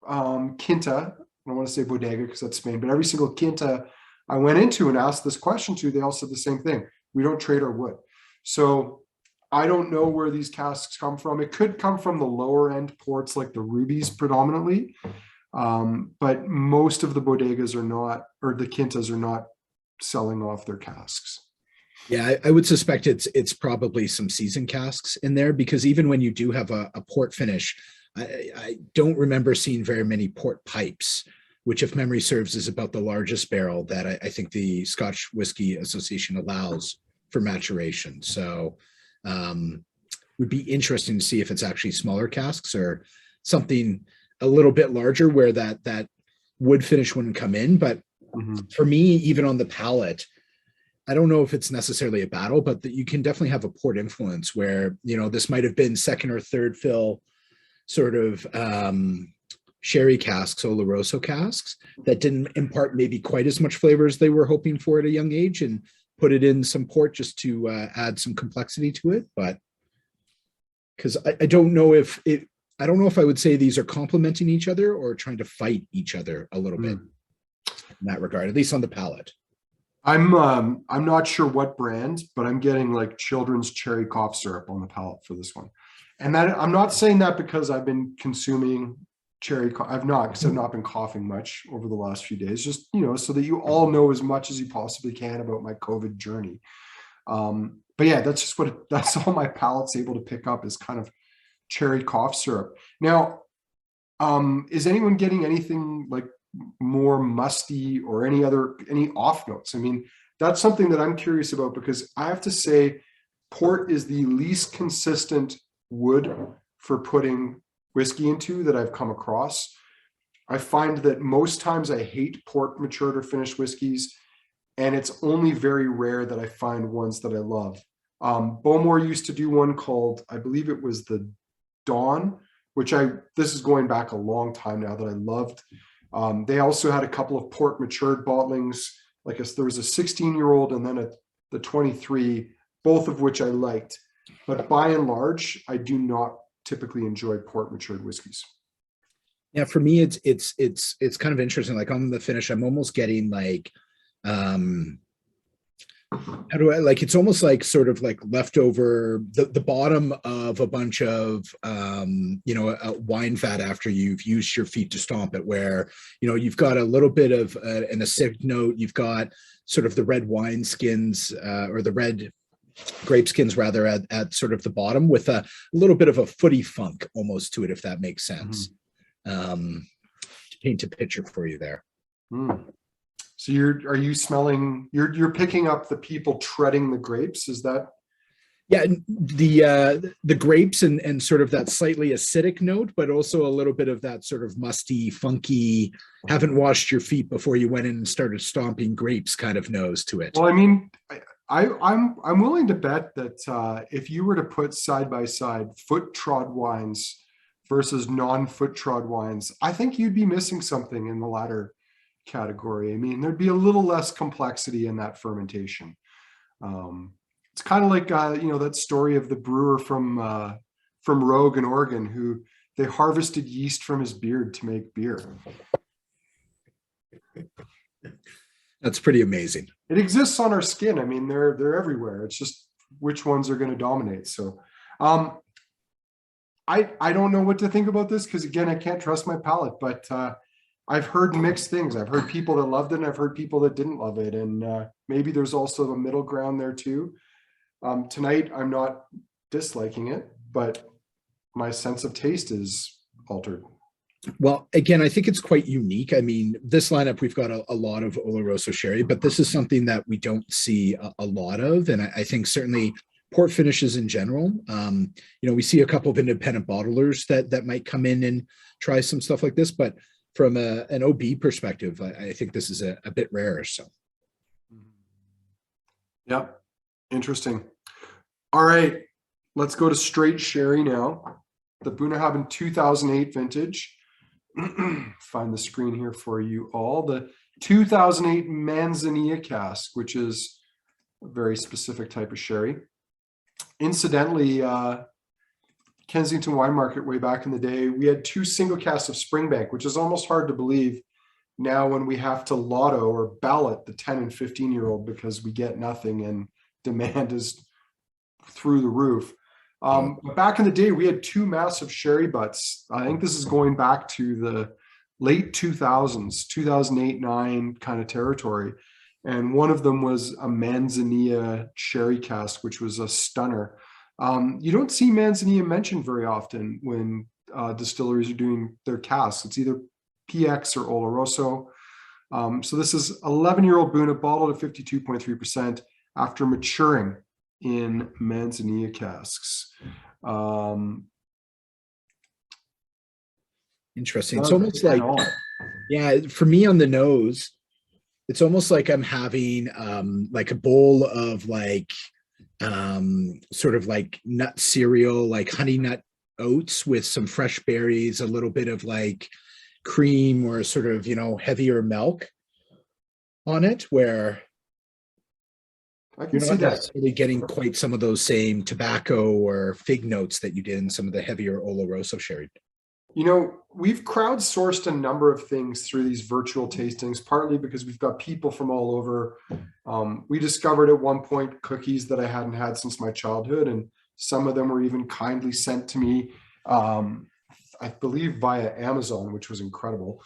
quinta, I don't want to say bodega because that's Spain, but every single quinta I went into and asked this question to, they all said the same thing. We don't trade our wood. So I don't know where these casks come from. It could come from the lower end ports like the rubies predominantly. But most of the bodegas are not, or the quintas are not selling off their casks. Yeah, I would suspect it's probably some seasoned casks in there, because even when you do have a port finish, I don't remember seeing very many port pipes, which, if memory serves, is about the largest barrel that I think the Scotch Whisky Association allows for maturation. So would be interesting to see if it's actually smaller casks or something a little bit larger where that wood finish wouldn't come in. But for me, even on the palate, I don't know if it's necessarily a battle, but that you can definitely have a port influence where, you know, this might have been second or third fill sort of sherry casks, Oloroso casks that didn't impart maybe quite as much flavor as they were hoping for at a young age, and put it in some port just to add some complexity to it. But because I don't know if I would say these are complementing each other or trying to fight each other a little bit in that regard, at least on the palate. I'm not sure what brand, but I'm getting like children's cherry cough syrup on the palate for this one. And that, I'm not saying that because I've been consuming I've not, because I've not been coughing much over the last few days, just, so that you all know as much as you possibly can about my COVID journey. But yeah, that's just that's all my palate's able to pick up is kind of cherry cough syrup. Now, is anyone getting anything like more musty or any off notes? I mean, that's something that I'm curious about, because I have to say port is the least consistent wood for putting whiskey into that I've come across. I find that most times I hate port matured or finished whiskeys, and it's only very rare that I find ones that I love. Bowmore used to do one called, I believe it was the Dawn, which this is going back a long time now, that I loved. They also had a couple of port matured bottlings, like there was a 16-year-old and then the 23, both of which I liked. But by and large, I do not typically enjoy port matured whiskeys. Yeah, for me, it's kind of interesting. Like on the finish, I'm almost getting like, how do I, like, it's almost like sort of like leftover the bottom of a bunch of a wine vat after you've used your feet to stomp it, where you've got a little bit of an acidic note, you've got sort of the red wine skins or the red grape skins rather at sort of the bottom, with a little bit of a footy funk almost to it, if that makes sense. To paint a picture for you there. So are you smelling, you're picking up the people treading the grapes? Is that? Yeah, the grapes and sort of that slightly acidic note, but also a little bit of that sort of musty, funky, haven't washed your feet before you went in and started stomping grapes kind of nose to it. Well, I mean, I'm willing to bet that if you were to put side by side foot trod wines versus non-foot trod wines, I think you'd be missing something in the latter category. I mean, there'd be a little less complexity in that fermentation. It's kind of like that story of the brewer from Rogue in Oregon, who they harvested yeast from his beard to make beer. That's pretty amazing. It exists on our skin. I mean, they're everywhere. It's just which ones are going to dominate. So I don't know what to think about this, because again, I can't trust my palate, but I've heard mixed things. I've heard people that loved it, and I've heard people that didn't love it. And maybe there's also a middle ground there too. Tonight, I'm not disliking it, but my sense of taste is altered. Well, again, I think it's quite unique. I mean, this lineup, we've got a lot of Oloroso sherry, but this is something that we don't see a lot of. And I think certainly port finishes in general, we see a couple of independent bottlers that might come in and try some stuff like this. But from an OB perspective, I think this is a bit rare. So. Yep. Interesting. All right. Let's go to straight sherry now. The Bunnahabhain 2008 vintage. Find the screen here for you all. The 2008 Manzanilla cask, which is a very specific type of sherry. Incidentally, Kensington Wine Market way back in the day, we had 2 single casks of Springbank, which is almost hard to believe now when we have to lotto or ballot the 10 and 15-year-old because we get nothing and demand is through the roof. But back in the day, we had 2 massive sherry butts. I think this is going back to the late 2000s, 2008-9 kind of territory. And one of them was a Manzanilla sherry cask, which was a stunner. You don't see Manzanilla mentioned very often when distilleries are doing their casks. It's either PX or Oloroso. So this is 11-year-old Bunna, bottled at 52.3% after maturing in Manzanilla casks. Interesting. It's almost like, yeah, for me on the nose, it's almost like I'm having like a bowl of like sort of like nut cereal, like honey nut oats with some fresh berries, a little bit of like cream or sort of, heavier milk on it, where you're not necessarily getting quite some of those same tobacco or fig notes that you did in some of the heavier Oloroso sherry. We've crowdsourced a number of things through these virtual tastings, partly because we've got people from all over. We discovered at one point cookies that I hadn't had since my childhood, and some of them were even kindly sent to me. I believe via Amazon, which was incredible.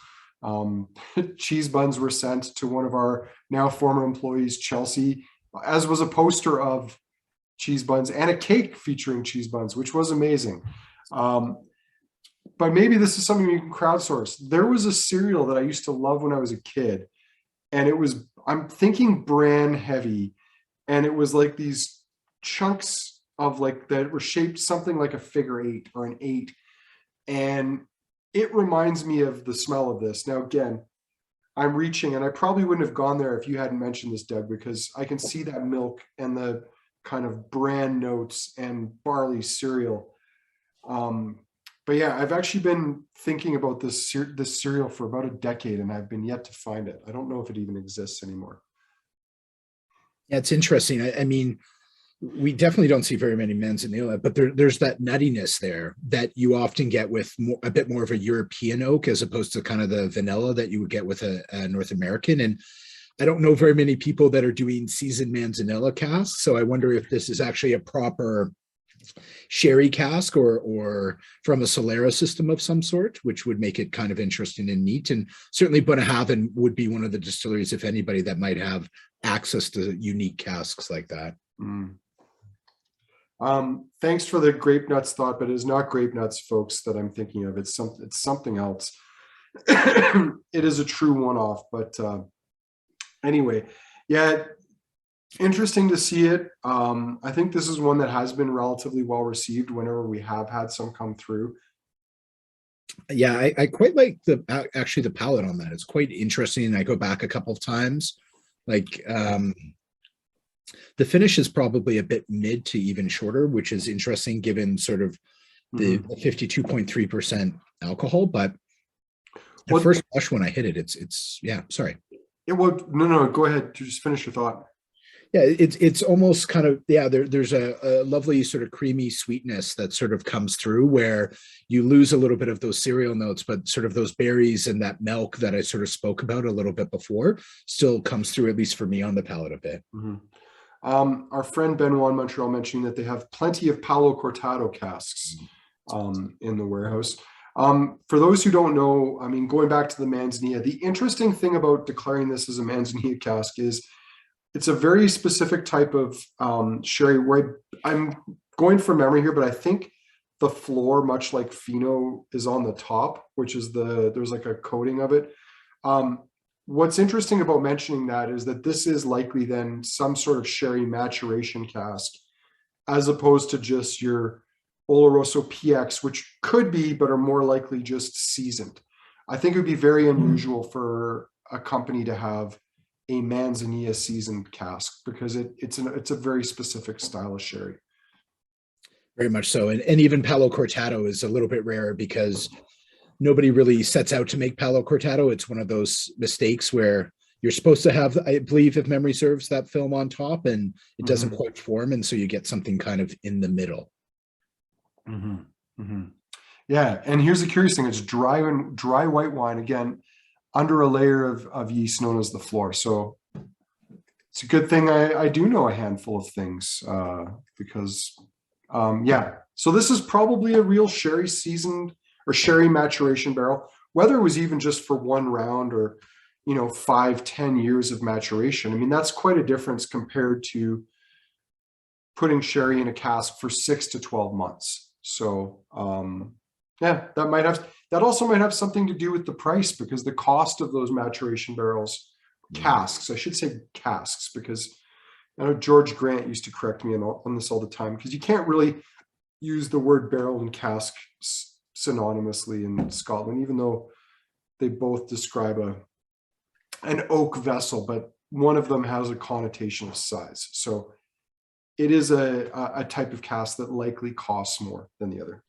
Cheese buns were sent to one of our now former employees, Chelsea, as was a poster of cheese buns and a cake featuring cheese buns, which was amazing. But maybe this is something you can crowdsource. There was a cereal that I used to love when I was a kid, and it was, I'm thinking bran heavy, and it was like these chunks of like that were shaped something like a figure eight or an eight. And it reminds me of the smell of this. Now, again, I'm reaching, and I probably wouldn't have gone there if you hadn't mentioned this, Doug, because I can see that milk and the kind of bran notes and barley cereal. But yeah, I've actually been thinking about this cereal for about a decade, and I've been yet to find it. I don't know if it even exists anymore. Yeah, it's interesting. I mean, we definitely don't see very many Manzanilla, but there's that nuttiness there that you often get with a bit more of a European oak as opposed to kind of the vanilla that you would get with a North American. And I don't know very many people that are doing seasoned Manzanilla casks, so I wonder if this is actually a proper sherry cask or from a Solera system of some sort, which would make it kind of interesting and neat. And certainly Bunnahabhain would be one of the distilleries, if anybody, that might have access to unique casks like that. Thanks for the grape nuts thought, but it is not grape nuts, folks, that I'm thinking of. It's something else. It is a true one-off, but anyway, yeah, interesting to see it. I think this is one that has been relatively well received whenever we have had some come through. Yeah, I quite like the palate on that. It's quite interesting. I go back a couple of times. Like the finish is probably a bit mid to even shorter, which is interesting given sort of the 52.3% alcohol. But the first flush when I hit it, it's yeah, sorry. Yeah, well, no, go ahead. Just finish your thought. Yeah, it's almost kind of, yeah, there's a lovely sort of creamy sweetness that sort of comes through where you lose a little bit of those cereal notes, but sort of those berries and that milk that I sort of spoke about a little bit before still comes through, at least for me, on the palate a bit. Our friend Benoit in Montreal mentioning that they have plenty of Palo Cortado casks in the warehouse. For those who don't know, I mean, going back to the Manzanilla, the interesting thing about declaring this as a Manzanilla cask is it's a very specific type of sherry where I'm going from memory here, but I think the floor, much like Fino, is on the top, which is there's like a coating of it. What's interesting about mentioning that is that this is likely then some sort of sherry maturation cask, as opposed to just your Oloroso PX, which could be, but are more likely just seasoned. I think it would be very unusual for a company to have a Manzanilla seasoned cask because it's a very specific style of sherry. Very much so. And even Palo Cortado is a little bit rarer because nobody really sets out to make Palo Cortado. It's one of those mistakes where you're supposed to have, I believe, if memory serves, that film on top and it doesn't quite form. And so you get something kind of in the middle. Yeah. And here's the curious thing. It's dry white wine, again, under a layer of yeast known as the floor. So it's a good thing I do know a handful of things because, yeah. So this is probably a real sherry seasoned or sherry maturation barrel, whether it was even just for one round or, 5-10 years of maturation. I mean, that's quite a difference compared to putting sherry in a cask for 6 to 12 months. So, yeah, that also might have something to do with the price because the cost of those maturation barrels, casks, I should say casks, because I know George Grant used to correct me on this all the time because you can't really use the word barrel and cask synonymously in Scotland, even though they both describe an oak vessel, but one of them has a connotation of size. So it is a type of cask that likely costs more than the other.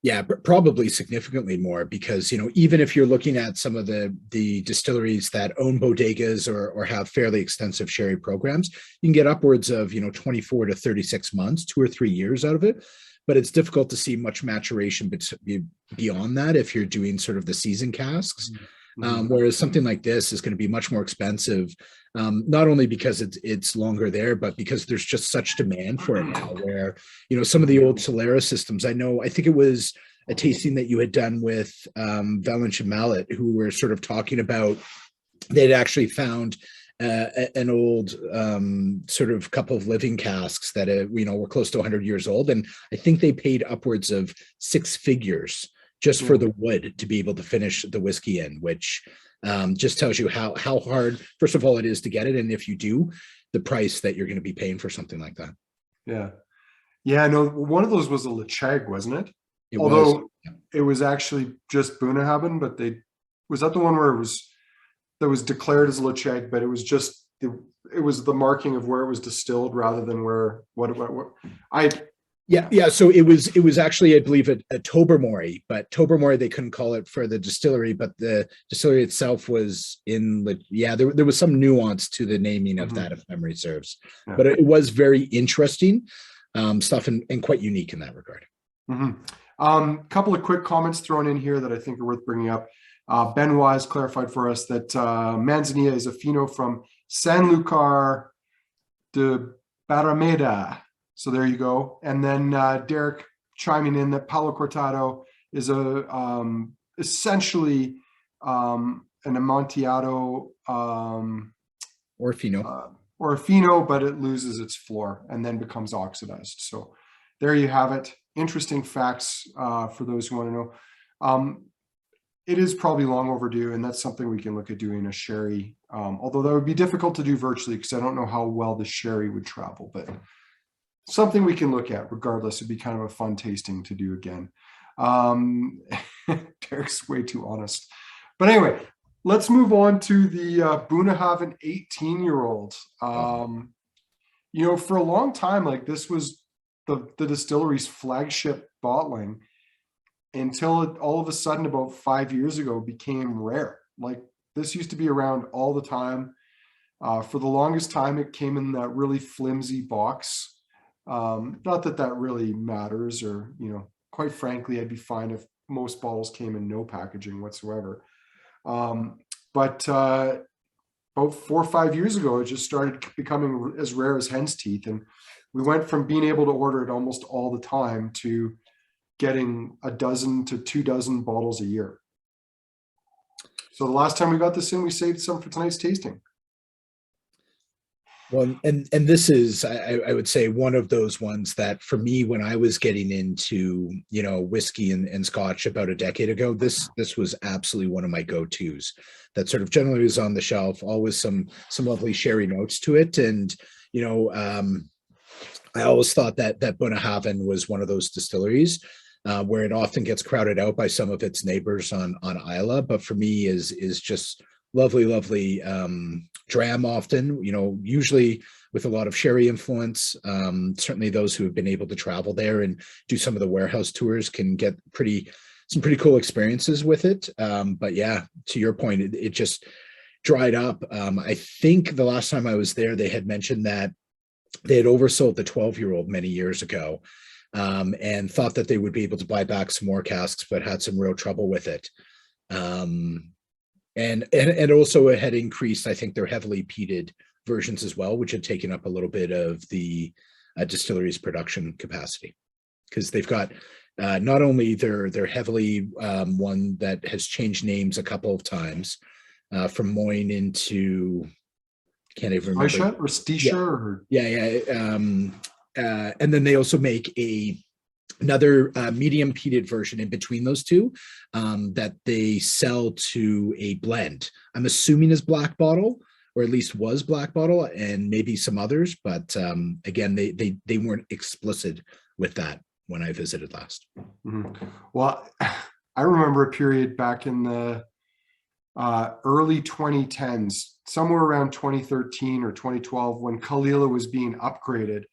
Yeah, probably significantly more because, even if you're looking at some of the distilleries that own bodegas or have fairly extensive sherry programs, you can get upwards of, 24 to 36 months, 2 or 3 years out of it. But it's difficult to see much maturation beyond that if you're doing sort of the season casks. Whereas something like this is going to be much more expensive, not only because it's longer there, but because there's just such demand for it now where, some of the old Solera systems, I think it was a tasting that you had done with Valence and Mallet, who were sort of talking about they'd actually found an old sort of couple of living casks that were close to 100 years old, and I think they paid upwards of 6 figures just for the wood to be able to finish the whiskey in, which just tells you how hard, first of all, it is to get it, and if you do, the price that you're going to be paying for something like that. Yeah, no, one of those was a Laphroaig, wasn't it? It was actually just Bunnahabhain, but was that the one where that was declared as Laphroaig, but it was just it was the marking of where it was distilled rather than where So it was actually, I believe, a Tobermory, but Tobermory they couldn't call it for the distillery, but the distillery itself was there was some nuance to the naming of that, if memory serves. But it was very interesting stuff and quite unique in that regard. Couple of quick comments thrown in here that I think are worth bringing up. Ben Wise clarified for us that Manzanilla is a Fino from Sanlúcar de Barrameda. So there you go. And then Derek chiming in that Palo Cortado is essentially an Amontillado or Fino. Or a Fino, but it loses its floor and then becomes oxidized. So there you have it. Interesting facts for those who want to know. It is probably long overdue, and that's something we can look at doing a sherry, although that would be difficult to do virtually because I don't know how well the sherry would travel, but something we can look at regardless. It'd be kind of a fun tasting to do again. Derek's way too honest. But anyway, let's move on to the Bunnahabhain 18-year-old. For a long time, like this was the distillery's flagship bottling, until it all of a sudden about 5 years ago became rare. Like this used to be around all the time. For the longest time, it came in that really flimsy box. Not that really matters, or, quite frankly, I'd be fine if most bottles came in no packaging whatsoever. But about 4 or 5 years ago, it just started becoming as rare as hen's teeth. And we went from being able to order it almost all the time to getting 12 to 24 bottles a year. So the last time we got this in, we saved some for tonight's tasting. Well, and this is, I would say, one of those ones that for me, when I was getting into, whiskey and Scotch about a decade ago, this was absolutely one of my go-tos that sort of generally was on the shelf, always some lovely sherry notes to it. And, I always thought that Bunnahabhain was one of those distilleries where it often gets crowded out by some of its neighbors on Islay, but for me is just lovely dram often, usually with a lot of sherry influence. Certainly those who have been able to travel there and do some of the warehouse tours can get some pretty cool experiences with it. But yeah, to your point, it just dried up. I think the last time I was there, they had mentioned that they had oversold the 12-year-old many years ago. And thought that they would be able to buy back some more casks, but had some real trouble with it. And also it had increased, I think, their heavily peated versions as well, which had taken up a little bit of the distillery's production capacity, because they've got not only their heavily one that has changed names a couple of times from Moyne into, can't even remember. Or Stisha? And then they also make another medium peated version in between those two that they sell to a blend. I'm assuming is Black Bottle, or at least was Black Bottle, and maybe some others. But again, they weren't explicit with that when I visited last. Mm-hmm. Well, I remember a period back in the early 2010s, somewhere around 2013 or 2012, when Caol Ila was being upgraded,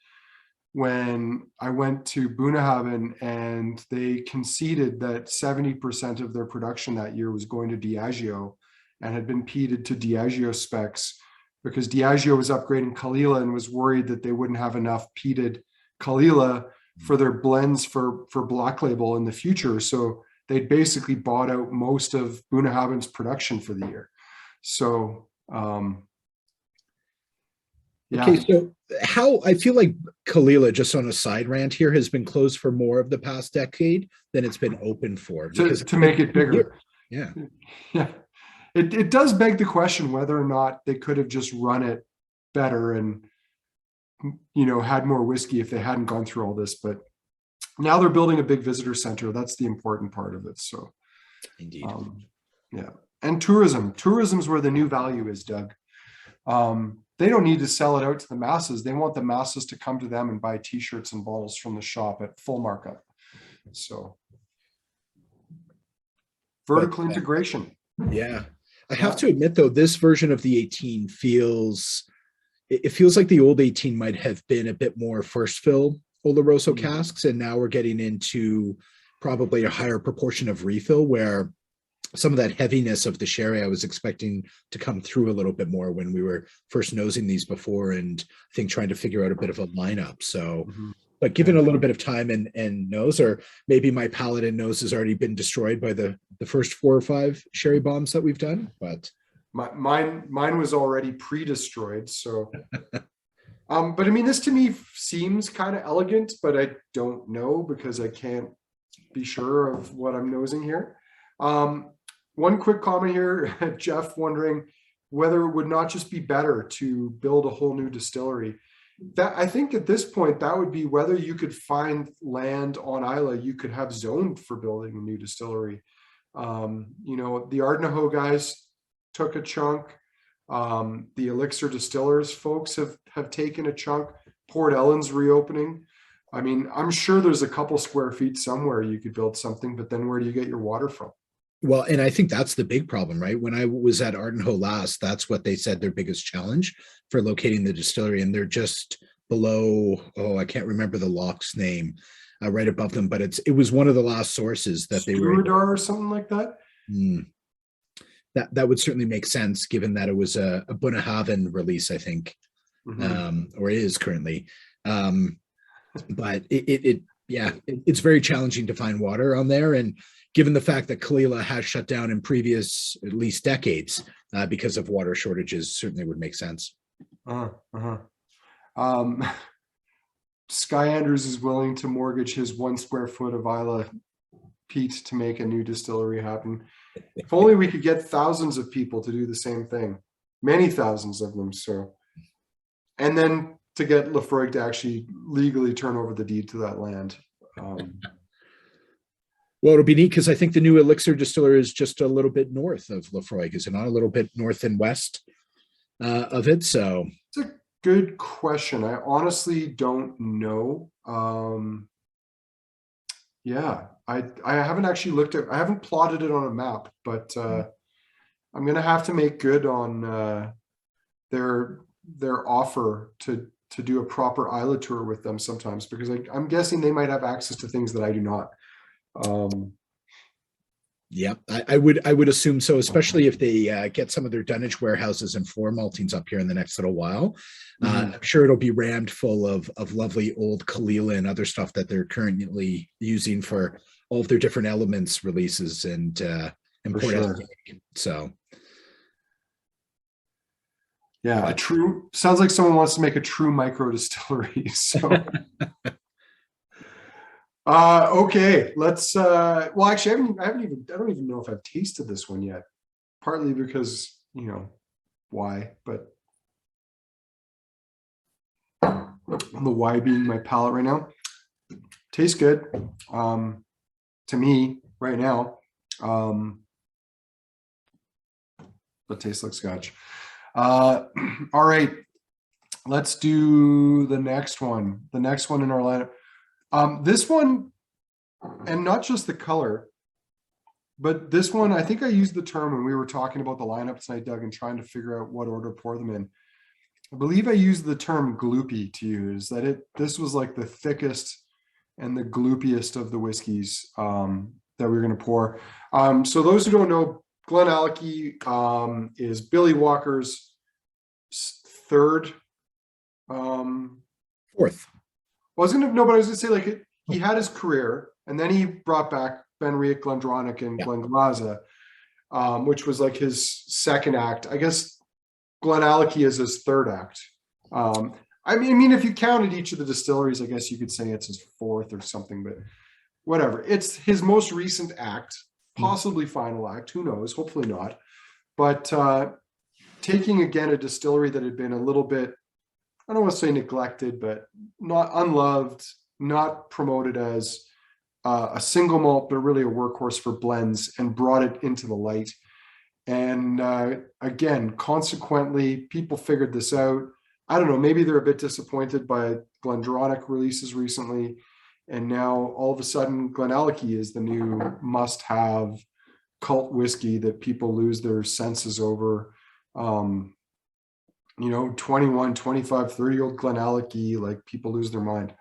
when I went to Bunnahabhain and they conceded that 70% of their production that year was going to Diageo and had been peated to Diageo specs, because Diageo was upgrading Caol Ila and was worried that they wouldn't have enough peated Caol Ila for their blends for Black Label in the future. So they'd basically bought out most of Bunnahabhain's production for the year. So Yeah. Okay, so how I feel like Kalila, just on a side rant here, has been closed for more of the past decade than it's been open for because To make it bigger. Yeah. Yeah. It does beg the question whether or not they could have just run it better and, had more whiskey if they hadn't gone through all this. But now they're building a big visitor center. That's the important part of it. So, Indeed. Yeah. And tourism's where the new value is, Doug. They don't need to sell it out to the masses. They want the masses to come to them and buy t-shirts and bottles from the shop at full markup. So vertical integration. Yeah. I have to admit though, this version of the 18 feels like the old 18 might have been a bit more first fill Oloroso casks. And now we're getting into probably a higher proportion of refill, where some of that heaviness of the sherry I was expecting to come through a little bit more when we were first nosing these before, and I think trying to figure out a bit of a lineup. So, but given a little bit of time and nose, or maybe my palate and nose has already been destroyed by the first 4 or 5 sherry bombs that we've done. But mine was already pre-destroyed. So, but I mean, this to me seems kind of elegant, but I don't know because I can't be sure of what I'm nosing here. One quick comment here, Jeff wondering whether it would not just be better to build a whole new distillery. That I think at this point, that would be whether you could find land on Isla you could have zoned for building a new distillery. The Ardnahoe guys took a chunk. The Elixir Distillers folks have taken a chunk. Port Ellen's reopening. I mean, I'm sure there's a couple square feet somewhere you could build something, but then where do you get your water from? Well, and I think that's the big problem, right? When I was at Ardnahoe last, that's what they said their biggest challenge for locating the distillery, and they're just below, I can't remember the lock's name, right above them, but it was one of the last sources that they were or something like that. That would certainly make sense, given that it was a Bunnahabhain release, I think, or is currently. But it's very challenging to find water on there, and given the fact that Kalila has shut down in previous, at least decades, because of water shortages, certainly would make sense. Sky Andrews is willing to mortgage his 1 square foot of Isla peat to make a new distillery happen. If only we could get thousands of people to do the same thing, many thousands of them. So, and then to get Laphroaig to actually legally turn over the deed to that land. Well, it'll be neat because I think the new Elixir distiller is just a little bit north of Laphroaig, is it not? A little bit north and west of it. So it's a good question. I honestly don't know. I haven't actually looked at. I haven't plotted it on a map, but I'm gonna have to make good on their offer to do a proper Isla tour with them sometimes, because I'm guessing they might have access to things that I do not. Yeah, I would assume so, especially if they get some of their dunnage warehouses and floor maltings up here in the next little while. I'm sure it'll be rammed full of lovely old Kalila and other stuff that they're currently using for all of their different elements releases and Port Ellen's. So yeah, sounds like someone wants to make a true micro distillery. So okay, let's well, actually I don't even know if I've tasted this one yet, partly because why, but the why being my palate right now. Tastes good to me right now, but tastes like scotch. All right, let's do the next one in our lineup. This one, and not just the color, but this one, I think I used the term when we were talking about the lineup tonight, Doug, and trying to figure out what order to pour them in. I believe I used the term gloopy to use, that this was like the thickest and the gloopiest of the whiskeys that we were going to pour. So those who don't know, GlenAllachie is Billy Walker's fourth. I was going to say, like, he had his career, and then he brought back Ben Riach, Glendronach, and Glenglaza, which was like his second act. I guess GlenAllachie is his third act. I mean, if you counted each of the distilleries, I guess you could say it's his fourth or something, but whatever. It's his most recent act, possibly final act. Who knows? Hopefully not. But taking again a distillery that had been a little bit, I don't want to say neglected, but not unloved, not promoted as a single malt, but really a workhorse for blends, and brought it into the light. And again, consequently, people figured this out. I don't know, maybe they're a bit disappointed by GlenDronach releases recently. And now all of a sudden, GlenAllachie is the new must-have cult whiskey that people lose their senses over. 21, 25, 30-year-old GlenAllachie, like people lose their mind.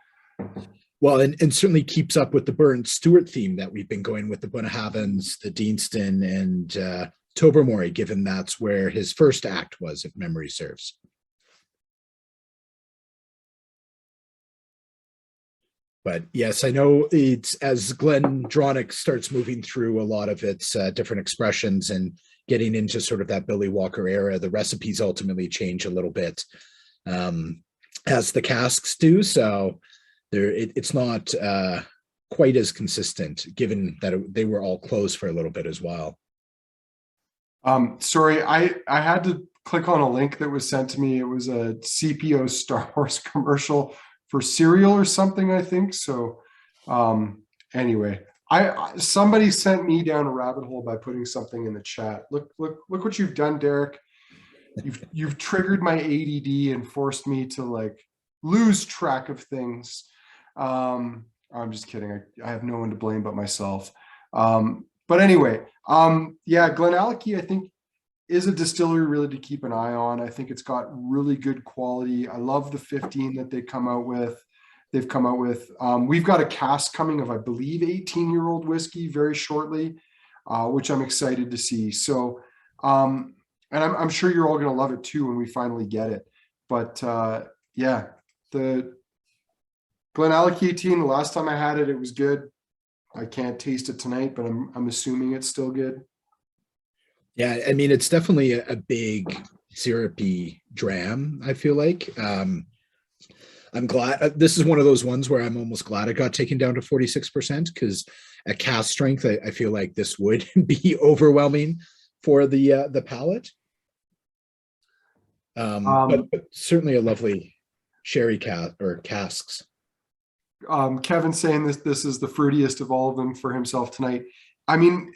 Well, and certainly keeps up with the Burn Stewart theme that we've been going with the Bunnahabhains, the Deanston, and Tobermory, given that's where his first act was, if memory serves. But yes, I know it's as GlenDronach starts moving through a lot of its different expressions and getting into sort of that Billy Walker era, the recipes ultimately change a little bit as the casks do. So it's not quite as consistent, given that they were all closed for a little bit as well. Sorry, I had to click on a link that was sent to me. It was a CPO Star Wars commercial for cereal or something, I think. So anyway, somebody sent me down a rabbit hole by putting something in the chat. Look what you've done, Derek. You've triggered my ADD and forced me to like lose track of things. I'm just kidding. I have no one to blame but myself. But anyway, yeah, GlenAllachie, I think, is a distillery really to keep an eye on. I think it's got really good quality. I love the 15 that they've come out with. We've got a cask coming of, I believe, 18-year-old whiskey very shortly, which I'm excited to see. So, and I'm sure you're all going to love it too when we finally get it. But yeah, the GlenAllachie 18, the last time I had it, it was good. I can't taste it tonight, but I'm assuming it's still good. Yeah, I mean, it's definitely a big syrupy dram, I feel like. I'm glad this is one of those ones where I'm almost glad it got taken down to 46%, because at cask strength, I feel like this would be overwhelming for the palate. But certainly a lovely sherry casks. Kevin saying this is the fruitiest of all of them for himself tonight. I mean,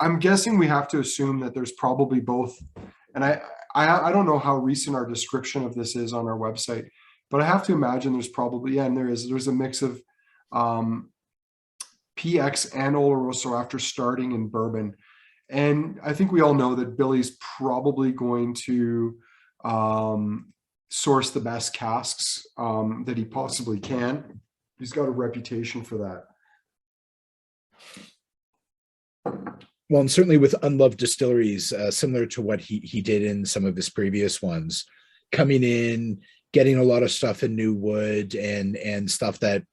I'm guessing we have to assume that there's probably both. And I don't know how recent our description of this is on our website, but I have to imagine there's probably, yeah, and there's a mix of PX and Oloroso after starting in bourbon. And I think we all know that Billy's probably going to source the best casks that he possibly can. He's got a reputation for that. Well, and certainly with unloved distilleries, similar to what he did in some of his previous ones, coming in, getting a lot of stuff in new wood and stuff that,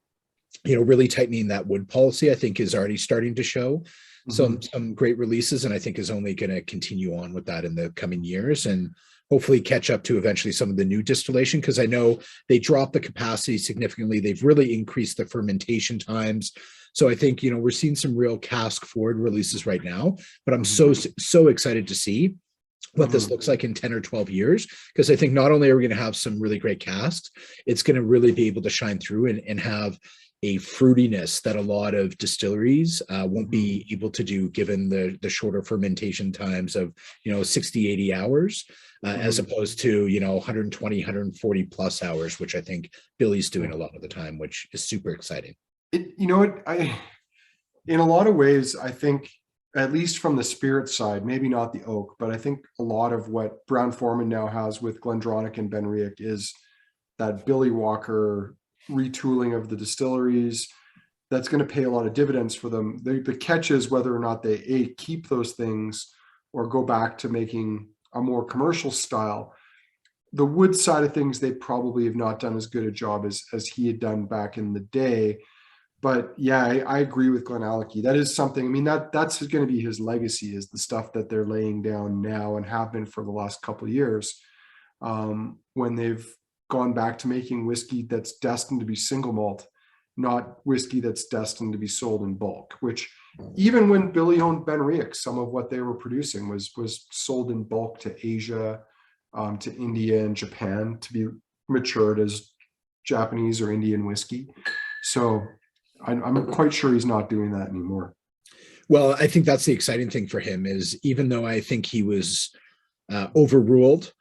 really tightening that wood policy, I think is already starting to show some great releases, and I think is only going to continue on with that in the coming years, and hopefully catch up to eventually some of the new distillation, because I know they dropped the capacity significantly. They've really increased the fermentation times. So I think, we're seeing some real cask forward releases right now, but I'm so excited to see what this looks like in 10 or 12 years, because I think not only are we going to have some really great casks, it's going to really be able to shine through and have a fruitiness that a lot of distilleries won't be able to do, given the shorter fermentation times of 60, 80 hours as opposed to 120, 140 plus hours, which I think Billy's doing a lot of the time, which is super exciting. In a lot of ways, I think, at least from the spirit side, maybe not the oak, but I think a lot of what Brown-Forman now has with GlenDronach and Benriach is that Billy Walker retooling of the distilleries that's going to pay a lot of dividends for them. The catch is whether or not they keep those things or go back to making a more commercial style. The wood side of things, they probably have not done as good a job as he had done back in the day. But yeah, I agree with GlenAllachie. That is something, I mean, that's going to be his legacy, is the stuff that they're laying down now and have been for the last couple of years. when they've gone back to making whiskey that's destined to be single malt, not whiskey that's destined to be sold in bulk, which even when Billy owned Benriach, some of what they were producing was sold in bulk to Asia, to India and Japan to be matured as Japanese or Indian whiskey. So I'm quite sure he's not doing that anymore. Well, I think that's the exciting thing for him is even though I think he was overruled,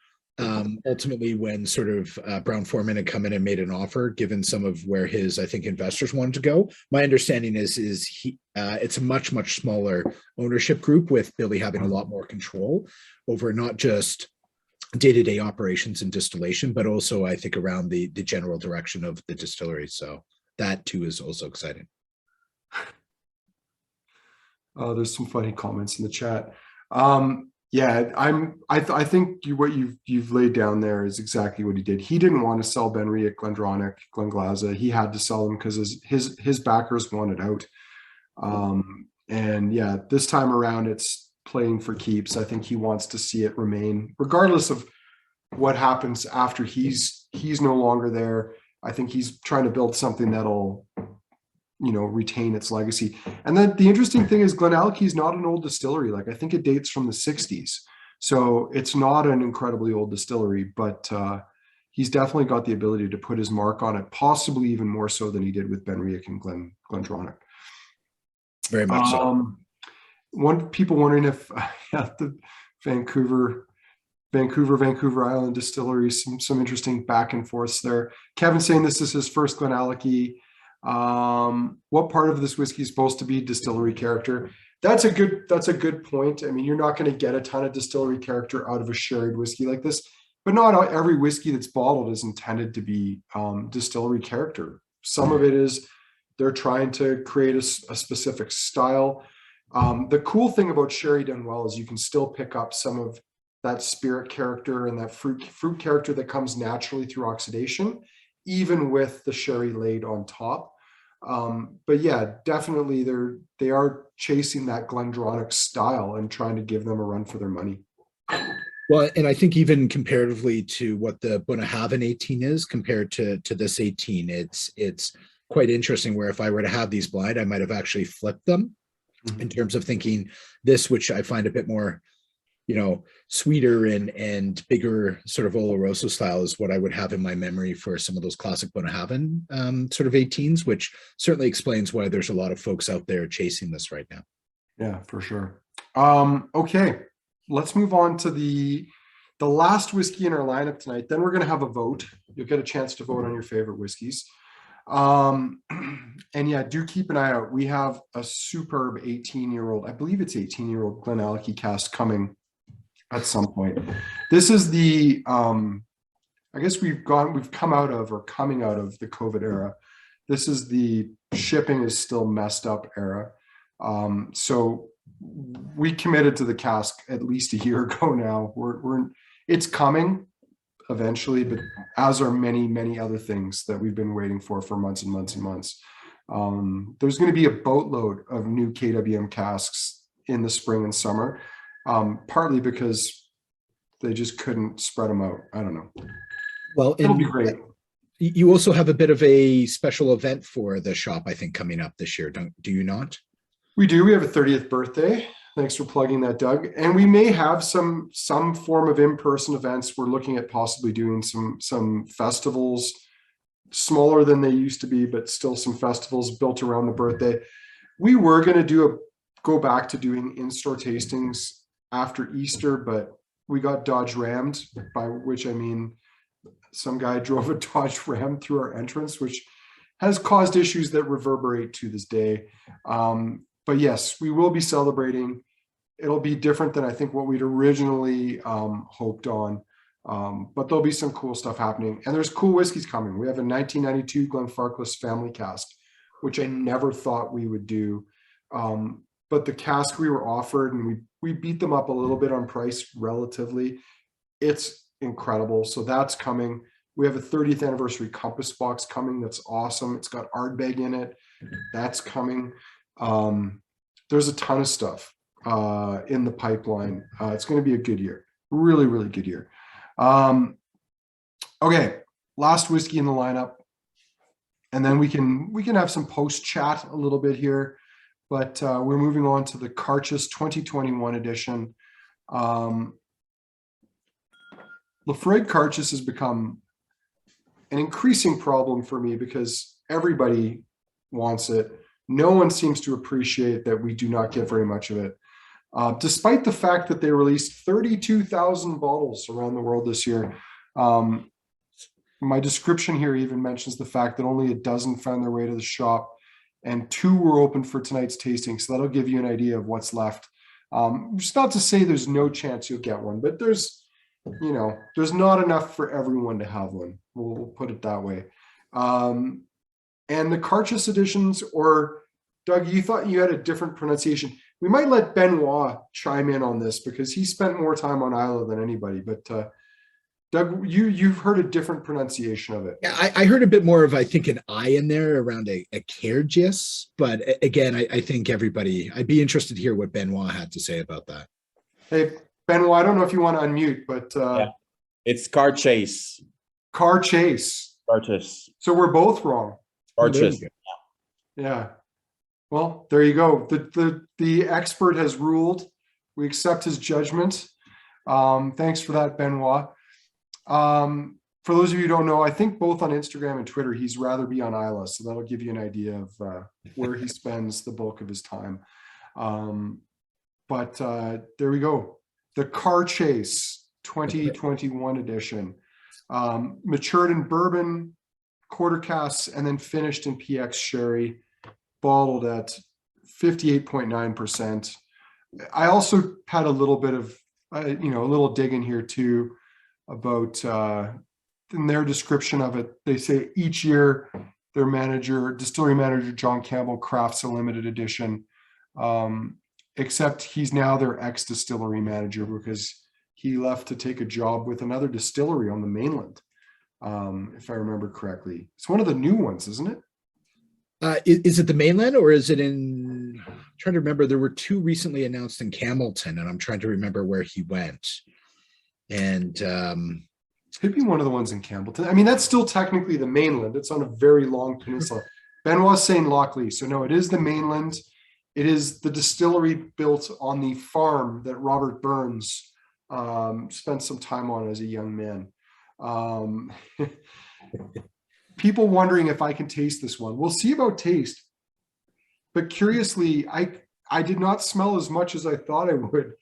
ultimately when sort of Brown-Forman had come in and made an offer, given some of where his, I think, investors wanted to go. My understanding is he it's a much smaller ownership group with Billy having a lot more control over not just day-to-day operations and distillation, but also I think around the general direction of the distillery. So that too is also exciting. There's some funny comments in the chat. Yeah, I think what you've laid down there is exactly what he did. He didn't want to sell Benriach, Glendronach, Glenglaza. He had to sell them because his backers wanted out. And yeah, this time around it's playing for keeps. I think he wants to see it remain, regardless of what happens after he's no longer there. I think he's trying to build something that'll, retain its legacy. And then the interesting thing is GlenAllachie is not an old distillery. Like I think it dates from the 60s. So it's not an incredibly old distillery, but he's definitely got the ability to put his mark on it, possibly even more so than he did with Benriach and Glendronach. Very much so. People wondering if the Vancouver Island distillery, some interesting back and forths there. Kevin saying this is his first GlenAllachie. What part of this whiskey is supposed to be distillery character? That's a good point. I mean, you're not going to get a ton of distillery character out of a sherried whiskey like this, but not every whiskey that's bottled is intended to be distillery character. Some of it is they're trying to create a specific style. The cool thing about sherry done well is you can still pick up some of that spirit character and that fruit character that comes naturally through oxidation, even with the sherry laid on top. But yeah, definitely they are chasing that Glendronach style and trying to give them a run for their money. Well, and I think even comparatively to what the Bunnahabhain 18 is compared to this 18, it's quite interesting where if I were to have these blind, I might have actually flipped them in terms of thinking this, which I find a bit more, sweeter and bigger sort of Oloroso style is what I would have in my memory for some of those classic Bunnahabhain sort of 18s, which certainly explains why there's a lot of folks out there chasing this right now. Yeah, for sure. Okay, let's move on to the last whiskey in our lineup tonight. Then we're going to have a vote. You'll get a chance to vote on your favorite whiskeys. And yeah, do keep an eye out. We have a superb 18-year-old, I believe it's 18-year-old GlenAllachie cask coming at some point. This is the I guess we've come out of or coming out of the COVID era. This is the shipping is still messed up era. So we committed to the cask at least a year ago now. It's coming eventually, but as are many other things that we've been waiting for months and months and months. There's going to be a boatload of new KWM casks in the spring and summer, partly because they just couldn't spread them out. I don't know. Well, it'll be great. You also have a bit of a special event for the shop, I think, coming up this year. Do you not? We do. We have a 30th birthday. Thanks for plugging that, Doug. And we may have some form of in-person events. We're looking at possibly doing some festivals, smaller than they used to be, but still some festivals built around the birthday. We were going to go back to doing in-store tastings after Easter, but we got Dodge rammed, by which I mean some guy drove a Dodge Ram through our entrance, which has caused issues that reverberate to this day. But yes, we will be celebrating. It'll be different than I think what we'd originally hoped on. But there'll be some cool stuff happening. And there's cool whiskeys coming. We have a 1992 Glenfarclas family cask, which I never thought we would do. But the cask we were offered, and we beat them up a little bit on price relatively. It's incredible. So that's coming. We have a 30th anniversary Compass box coming. That's awesome. It's got Ardbeg in it. That's coming. There's a ton of stuff in the pipeline. It's going to be a good year. Really good year. Okay, last whiskey in the lineup, and then we can have some post chat a little bit here, but we're moving on to the Karches 2021 edition. Laphroaig Cairdeas has become an increasing problem for me because everybody wants it. No one seems to appreciate that we do not get very much of it. Despite the fact that they released 32,000 bottles around the world this year. My description here even mentions the fact that only a dozen found their way to the shop and 2 were open for tonight's tasting. So that'll give you an idea of what's left. Just not to say there's no chance you'll get one, but there's not enough for everyone to have one. We'll put it that way. And the Karches editions, or Doug, you thought you had a different pronunciation. We might let Benoit chime in on this because he spent more time on Islay than anybody. But Doug, you've heard a different pronunciation of it. Yeah, I heard a bit more of, I think, an I in there around a Cairdeas. But again, I think I'd be interested to hear what Benoit had to say about that. Hey, Benoit, I don't know if you want to unmute, but yeah. It's Karches. Karches. Karches. So we're both wrong. Karches. Yeah. Well, there you go. The expert has ruled. We accept his judgment. Thanks for that, Benoit. For those of you who don't know, I think both on Instagram and Twitter, he's rather be on Islay. So that'll give you an idea of where he spends the bulk of his time. But there we go. The Karches 2021 edition. Matured in bourbon, quarter casks, and then finished in PX sherry, bottled at 58.9%. I also had a little bit of, a little dig in here too about in their description of it. They say each year their distillery manager, John Campbell, crafts a limited edition, except he's now their ex-distillery manager because he left to take a job with another distillery on the mainland, if I remember correctly. It's one of the new ones, isn't it? Is it the mainland or is it I'm trying to remember. There were 2 recently announced in Campbellton, and I'm trying to remember where he went. And could be one of the ones in Campbellton. I mean, that's still technically the mainland. It's on a very long peninsula. Benoit's saying Lochley. So no, it is the mainland. It is the distillery built on the farm that Robert Burns spent some time on as a young man. People wondering if I can taste this one. We'll see about taste. But curiously, I did not smell as much as I thought I would,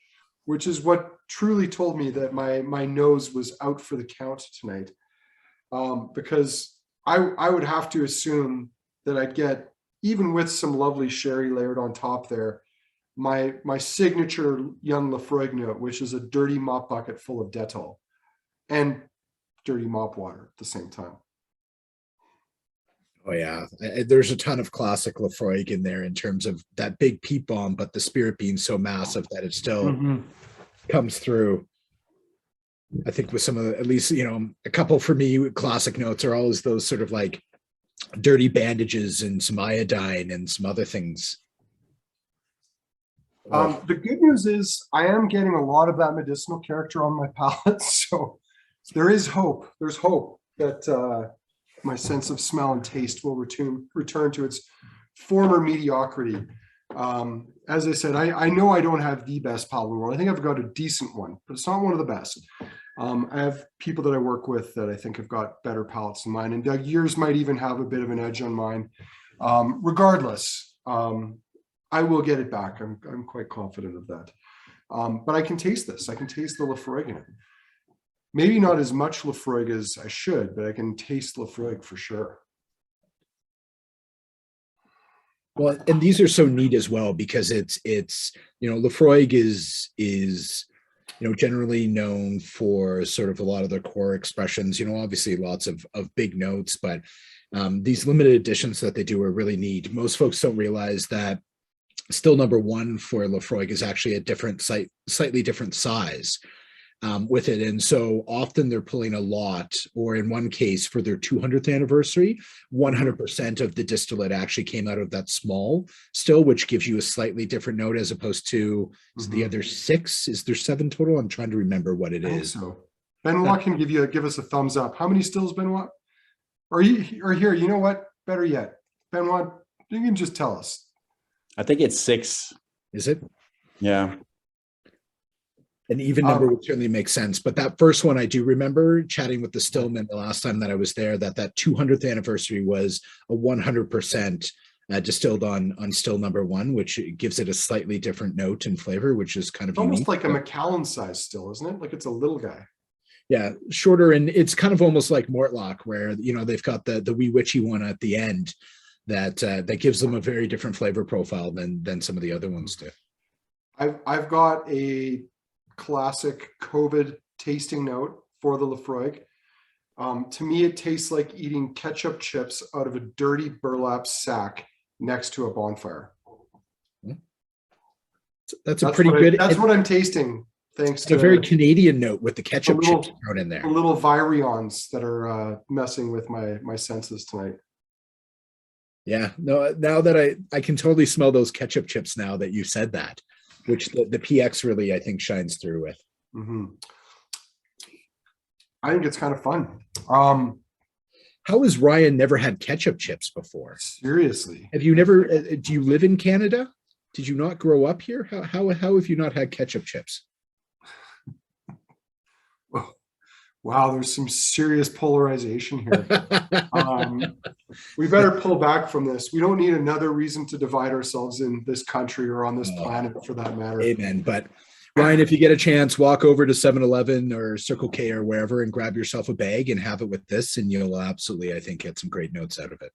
which is what truly told me that my nose was out for the count tonight. Because I would have to assume that I'd get, even with some lovely sherry layered on top there, my signature young Laphroaig note, which is a dirty mop bucket full of Dettol and dirty mop water at the same time. Oh yeah, there's a ton of classic Laphroaig in there in terms of that big peat bomb, but the spirit being so massive that it still comes through. I think with some of the, at least, a couple for me, classic notes are always those sort of like dirty bandages and some iodine and some other things. The good news is I am getting a lot of that medicinal character on my palate. So there is hope. There's hope that my sense of smell and taste will return to its former mediocrity. As I said, I know I don't have the best palate in the world. I think I've got a decent one, but it's not one of the best. I have people that I work with that I think have got better palates than mine, and Doug, yours might even have a bit of an edge on mine. Regardless, I will get it back. I'm quite confident of that. But I can taste this. I can taste the Laphroaig in it. Maybe not as much Laphroaig as I should, but I can taste Laphroaig for sure. Well, and these are so neat as well because it's Laphroaig is generally known for sort of a lot of their core expressions. Obviously lots of big notes, but these limited editions that they do are really neat. Most folks don't realize that still number 1 for Laphroaig is actually a slightly different size. With it. And so often they're pulling a lot, or in one case for their 200th anniversary, 100% of the distillate actually came out of that small still, which gives you a slightly different note as opposed to the other 6. Is there 7 total? I'm trying to remember what it is. So Benoit can give us a thumbs up. How many stills, Benoit? Or here, you know what? Better yet, Benoit, you can just tell us. I think it's 6. Is it? Yeah. An even number would certainly make sense. But that first one, I do remember chatting with the Stillman the last time that I was there, that 200th anniversary was a 100% distilled on still number 1, which gives it a slightly different note and flavor, which is kind of almost like a Macallan size still, isn't it? Like it's a little guy. Yeah, shorter, and it's kind of almost like Mortlach, where they've got the wee witchy one at the end that gives them a very different flavor profile than some of the other ones do. I've got a classic COVID tasting note for the Laphroaig. To me, it tastes like eating ketchup chips out of a dirty burlap sack next to a bonfire. That's pretty good. That's what I'm tasting. Thanks to a very Canadian note with the ketchup chips thrown in there. The little virions that are messing with my senses tonight. Yeah, no. Now that I can totally smell those ketchup chips now that you said that, which the PX really I think shines through with. Mm-hmm. I think it's kind of fun. How has Ryan never had ketchup chips before? Seriously, have you never? Do you live in Canada? Did you not grow up here? How have you not had ketchup chips? Wow, there's some serious polarization here. We better pull back from this. We don't need another reason to divide ourselves in this country or on this planet for that matter. Amen. But Ryan, if you get a chance, walk over to 7-Eleven or Circle K or wherever and grab yourself a bag and have it with this, and you'll absolutely, I think, get some great notes out of it.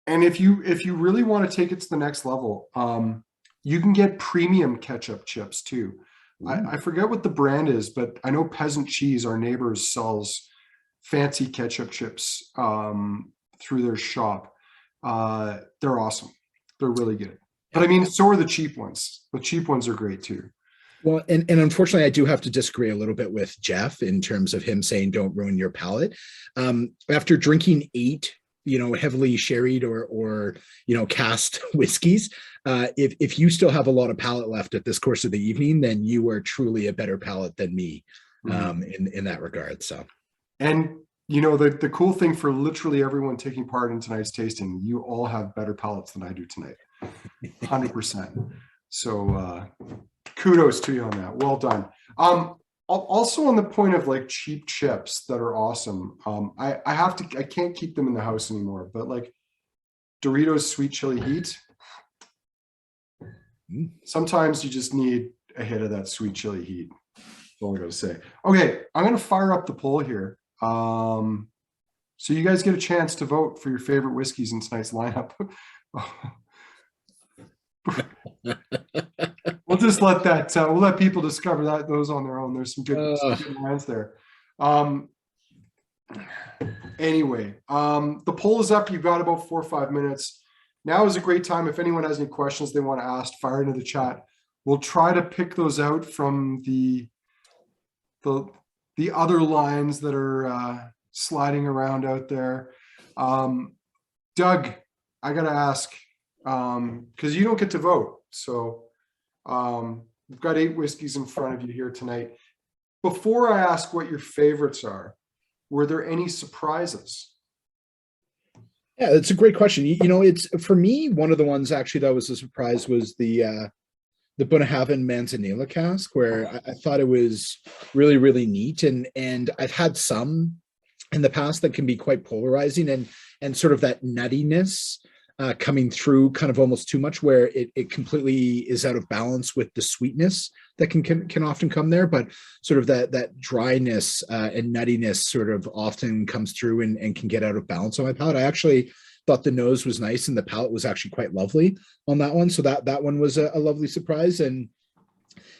And if you really want to take it to the next level, you can get premium ketchup chips too. I forget what the brand is, but I know Peasant Cheese, our neighbors, sells fancy ketchup chips through their shop. They're awesome. They're really good. But I mean, so are the cheap ones. The cheap ones are great too. Well, and unfortunately, I do have to disagree a little bit with Jeff in terms of him saying don't ruin your palate. After drinking 8 heavily sherried or cast whiskeys, if you still have a lot of palate left at this course of the evening, then you are truly a better palate than me in that regard. So, and the cool thing for literally everyone taking part in tonight's tasting, you all have better palates than I do tonight, 100%. So kudos to you on that. Well done. Also on the point of like cheap chips that are awesome, I can't keep them in the house anymore, but like Doritos Sweet Chili Heat, sometimes you just need a hit of that sweet chili heat. That's all I gotta say. Okay, I'm gonna fire up the poll here. So you guys get a chance to vote for your favorite whiskeys in tonight's lineup. We'll just let that we'll let people discover those on their own. There's some good lines there. Anyway, the poll is up. You've got about 4 or 5 minutes. Now is a great time. If anyone has any questions they want to ask, fire into the chat. We'll try to pick those out from the other lines that are sliding around out there. Doug, I got to ask, because you don't get to vote. So we've got 8 whiskeys in front of you here tonight. Before I ask what your favorites are, were there any surprises? Yeah, that's a great question. It's for me, one of the ones actually that was a surprise was the Bunnahabhain Manzanilla cask, where I thought it was really, really neat. And I've had some in the past that can be quite polarizing and sort of that nuttiness coming through kind of almost too much, where it completely is out of balance with the sweetness that can often come there, but sort of that dryness and nuttiness sort of often comes through and can get out of balance on my palate. I actually thought the nose was nice and the palate was actually quite lovely on that one. So that one was a lovely surprise. And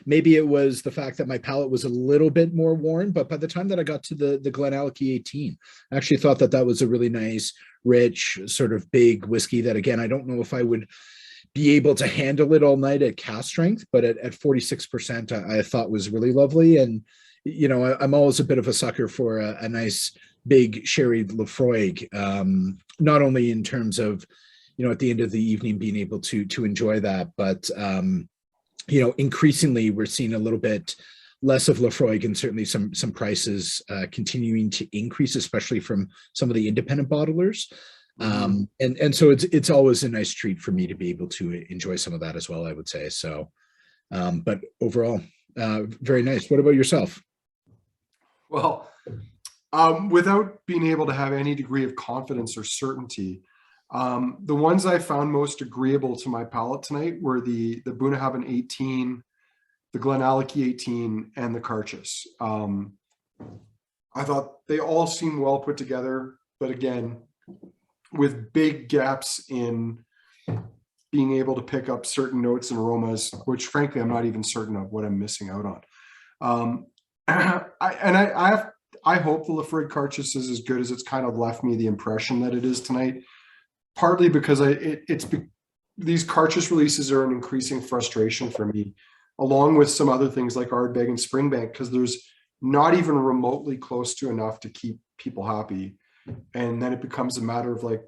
maybe it was the fact that my palate was a little bit more worn, but by the time that I got to the GlenAllachie 18, I actually thought that was a really nice, rich, sort of big whiskey that, again, I don't know if I would be able to handle it all night at cask strength, but at 46%, I thought was really lovely. And, I'm always a bit of a sucker for a nice, big sherry Laphroaig, not only in terms of, at the end of the evening being able to enjoy that, but, increasingly we're seeing a little bit less of Laphroaig, and certainly some prices continuing to increase, especially from some of the independent bottlers. And so it's always a nice treat for me to be able to enjoy some of that as well, I would say. So, but overall, very nice. What about yourself? Well, without being able to have any degree of confidence or certainty, the ones I found most agreeable to my palate tonight were the Bunnahabhain 18, the GlenAllachie 18, and the Karches. I thought they all seemed well put together, but again, with big gaps in being able to pick up certain notes and aromas, which frankly, I'm not even certain of what I'm missing out on. I hope the Laphroaig Karches is as good as it's kind of left me the impression that it is tonight, partly because these Karches releases are an increasing frustration for me, along with some other things like Ardbeg and Springbank, because there's not even remotely close to enough to keep people happy. And then it becomes a matter of like,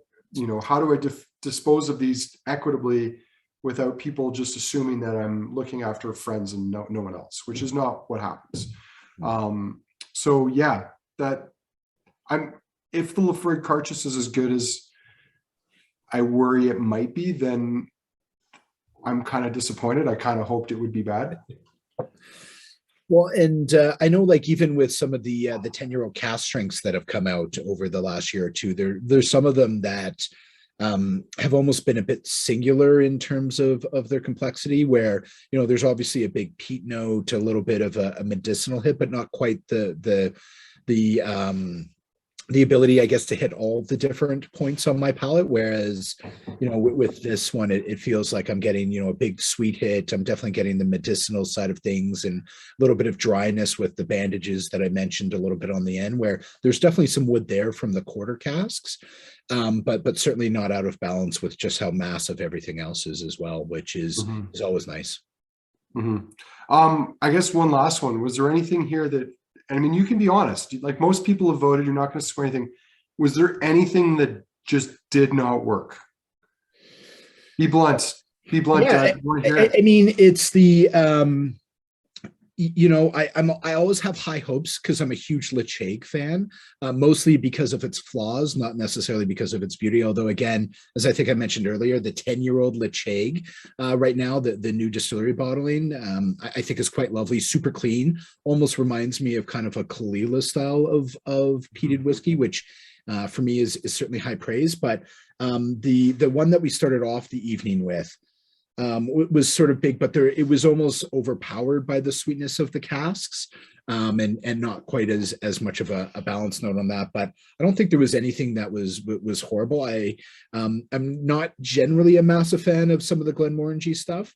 how do I dispose of these equitably without people just assuming that I'm looking after friends and no one else, which is not what happens. So yeah, if the Laphroaig Karches is as good as I worry it might be, then I'm kind of disappointed. I kind of hoped it would be bad. Well, and I know, like, even with some of the 10-year-old cask strengths that have come out over the last year or two, there's some of them that have almost been a bit singular in terms of their complexity, where there's obviously a big peat note, a little bit of a medicinal hit, but not quite the ability, I guess, to hit all the different points on my palate. Whereas, with this one, it feels like I'm getting, a big sweet hit. I'm definitely getting the medicinal side of things and a little bit of dryness with the bandages that I mentioned a little bit on the end, where there's definitely some wood there from the quarter casks, but certainly not out of balance with just how massive everything else is as well, which is always nice. I guess one last one. Was there anything here that, I mean, you can be honest, like most people have voted, you're not going to swear anything. Was there anything that just did not work? Be blunt. Be blunt. Yeah, Dad. I mean, it's the I always have high hopes because I'm a huge Laphroaig fan, mostly because of its flaws, not necessarily because of its beauty. Although, again, as I think I mentioned earlier, the 10-year-old Laphroaig right now, the new distillery bottling, I think is quite lovely, super clean, almost reminds me of kind of a Kalila style of peated whiskey, which for me is certainly high praise. But the one that we started off the evening with, was sort of big, but it was almost overpowered by the sweetness of the casks, and not quite as much of a balanced note on that. But I don't think there was anything that was horrible. I'm not generally a massive fan of some of the Glenmorangie stuff,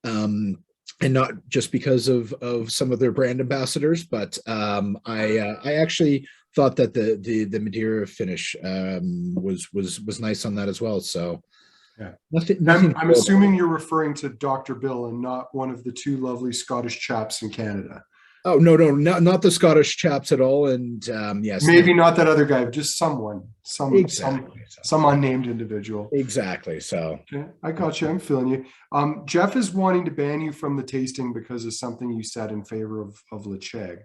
and not just because of some of their brand ambassadors, but I actually thought that the Madeira finish was nice on that as well. So. Yeah. Nothing I'm assuming you're referring to Dr. Bill and not one of the two lovely Scottish chaps in Canada. Oh, no, not the Scottish chaps at all. And yes, maybe not that other guy, just some unnamed individual. Exactly. So okay, I got you. I'm feeling you. Jeff is wanting to ban you from the tasting because of something you said in favor of Laphroaig.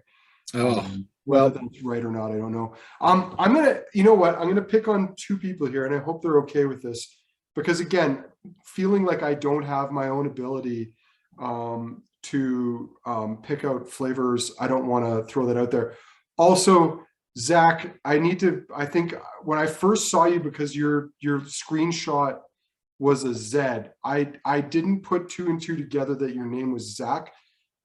Whether that's right or not, I don't know. I'm gonna pick on two people here, and I hope they're okay with this. Because again, feeling like I don't have my own ability to pick out flavors, I don't want to throw that out there. Also, Zach, I think when I first saw you, because your screenshot was a Z, I didn't put two and two together that your name was Zach.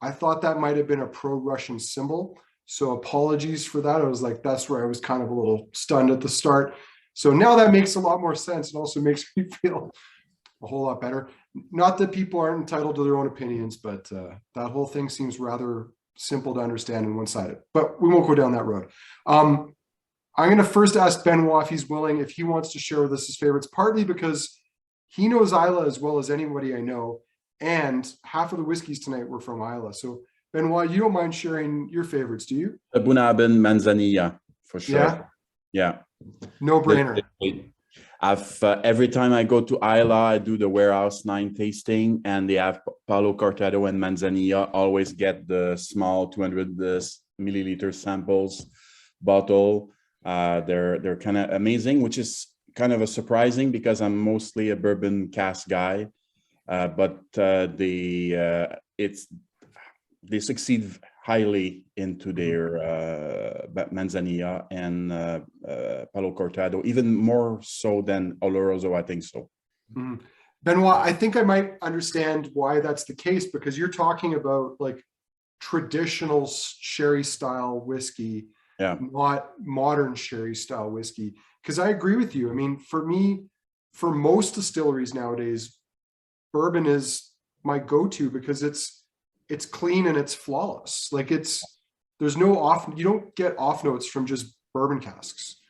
I thought that might have been a pro-Russian symbol. So apologies for that. I was like, that's where I was kind of a little stunned at the start. So now that makes a lot more sense and also makes me feel a whole lot better. Not that people aren't entitled to their own opinions, but that whole thing seems rather simple to understand and one-sided. But we won't go down that road. I'm going to first ask Benoit if he's willing, if he wants to share with us his favorites, partly because he knows Islay as well as anybody I know, and half of the whiskeys tonight were from Islay. So Benoit, you don't mind sharing your favorites, do you? The Bunnahabhain Manzanilla, for sure. Yeah. Yeah. No brainer. I've every time I go to Isla, I do the Warehouse 9 tasting, and they have Palo Cortado and Manzanilla. Always get the small 200 milliliter samples bottle. They're kind of amazing, which is kind of a surprising because I'm mostly a bourbon cask guy, but they succeed highly into their Manzanilla and Palo Cortado, even more so than Oloroso, I think so. Mm. Benoit, I think I might understand why that's the case, because you're talking about like traditional sherry style whiskey, not modern sherry style whiskey. Because I agree with you. I mean, for me, for most distilleries nowadays, bourbon is my go-to because it's clean and it's flawless. Like there's no you don't get off notes from just bourbon casks.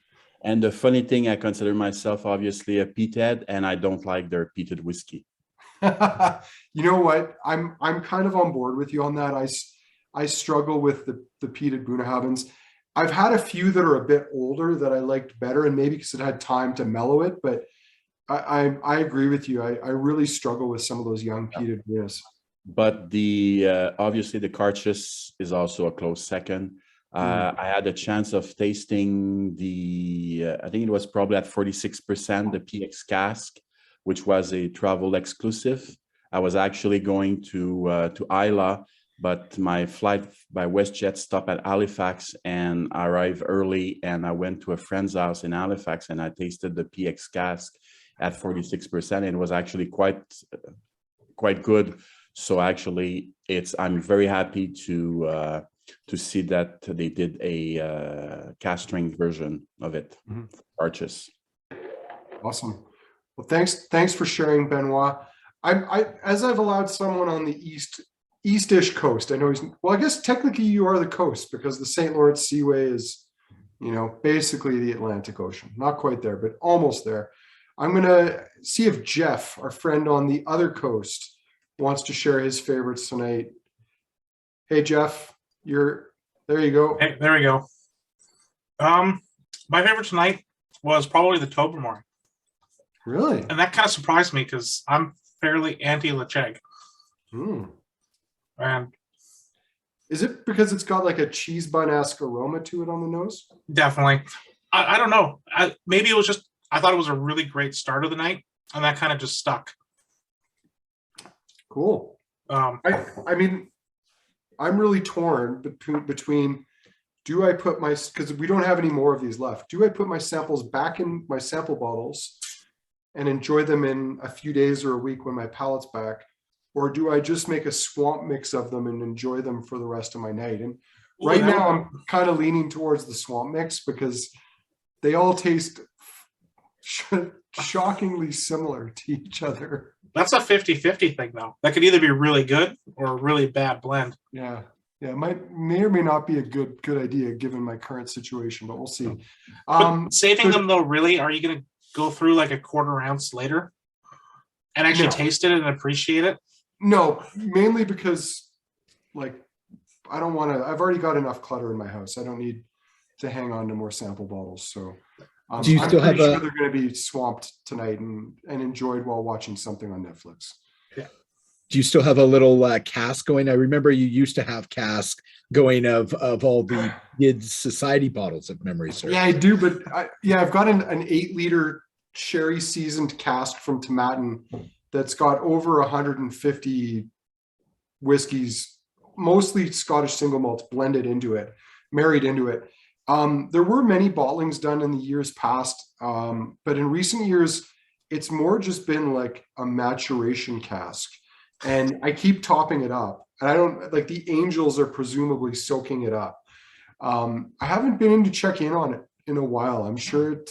And the funny thing, I consider myself obviously a peathead, and I don't like their peated whiskey. You know what? I'm kind of on board with you on that. I struggle with the peated Bunnahabhains. I've had a few that are a bit older that I liked better, and maybe because it had time to mellow it. But I agree with you. I really struggle with some of those young peated Bunnas. But obviously the Karches is also a close second. I had a chance of tasting I think it was probably at 46%, the PX Cask, which was a travel exclusive. I was actually going to Isla, but my flight by WestJet stopped at Halifax, and I arrived early, and I went to a friend's house in Halifax, and I tasted the PX Cask at 46%, and it was actually quite good. So actually, I'm very happy to see that they did a cask strength version of it, Karches. Awesome. Well, thanks for sharing, Benoit. As I've allowed someone on the eastish coast. I know I guess technically you are the coast, because the St. Lawrence Seaway is, basically the Atlantic Ocean. Not quite there, but almost there. I'm going to see if Jeff, our friend on the other coast, wants to share his favorites tonight. Hey, Jeff, there you go. Hey, there we go. My favorite tonight was probably the Tobermory. Really? And that kind of surprised me because I'm fairly anti-Laphroaig. And is it because it's got like a cheese bun-esque aroma to it on the nose? Definitely. I don't know. Maybe it was just, I thought it was a really great start of the night, and that kind of just stuck. Cool. I mean, I'm really torn between do I put because we don't have any more of these left. Do I put my samples back in my sample bottles and enjoy them in a few days or a week when my palate's back? Or do I just make a swamp mix of them and enjoy them for the rest of my night? And right now I'm kind of leaning towards the swamp mix because they all taste shockingly similar to each other. That's a 50-50 thing, though. That could either be really good or a really bad blend. Yeah. It may or may not be a good idea given my current situation, but we'll see. Saving them, though, really, are you going to go through like a quarter ounce later and actually taste it and appreciate it? No, mainly because like I don't want to. I've already got enough clutter in my house. I don't need to hang on to more sample bottles. So do you still have sure they're going to be swamped tonight and enjoyed while watching something on Netflix. Yeah. Do you still have a little cask going? I remember you used to have cask going of all the kids' society bottles of memory serves. Yeah, I do, but I've got an 8-liter sherry seasoned cask from Tomatin that's got over 150 whiskeys, mostly Scottish single malts blended into it, married into it. There were many bottlings done in the years past, but in recent years, it's more just been like a maturation cask. And I keep topping it up. And I don't like the Angels are presumably soaking it up. I haven't been in to check in on it in a while. I'm sure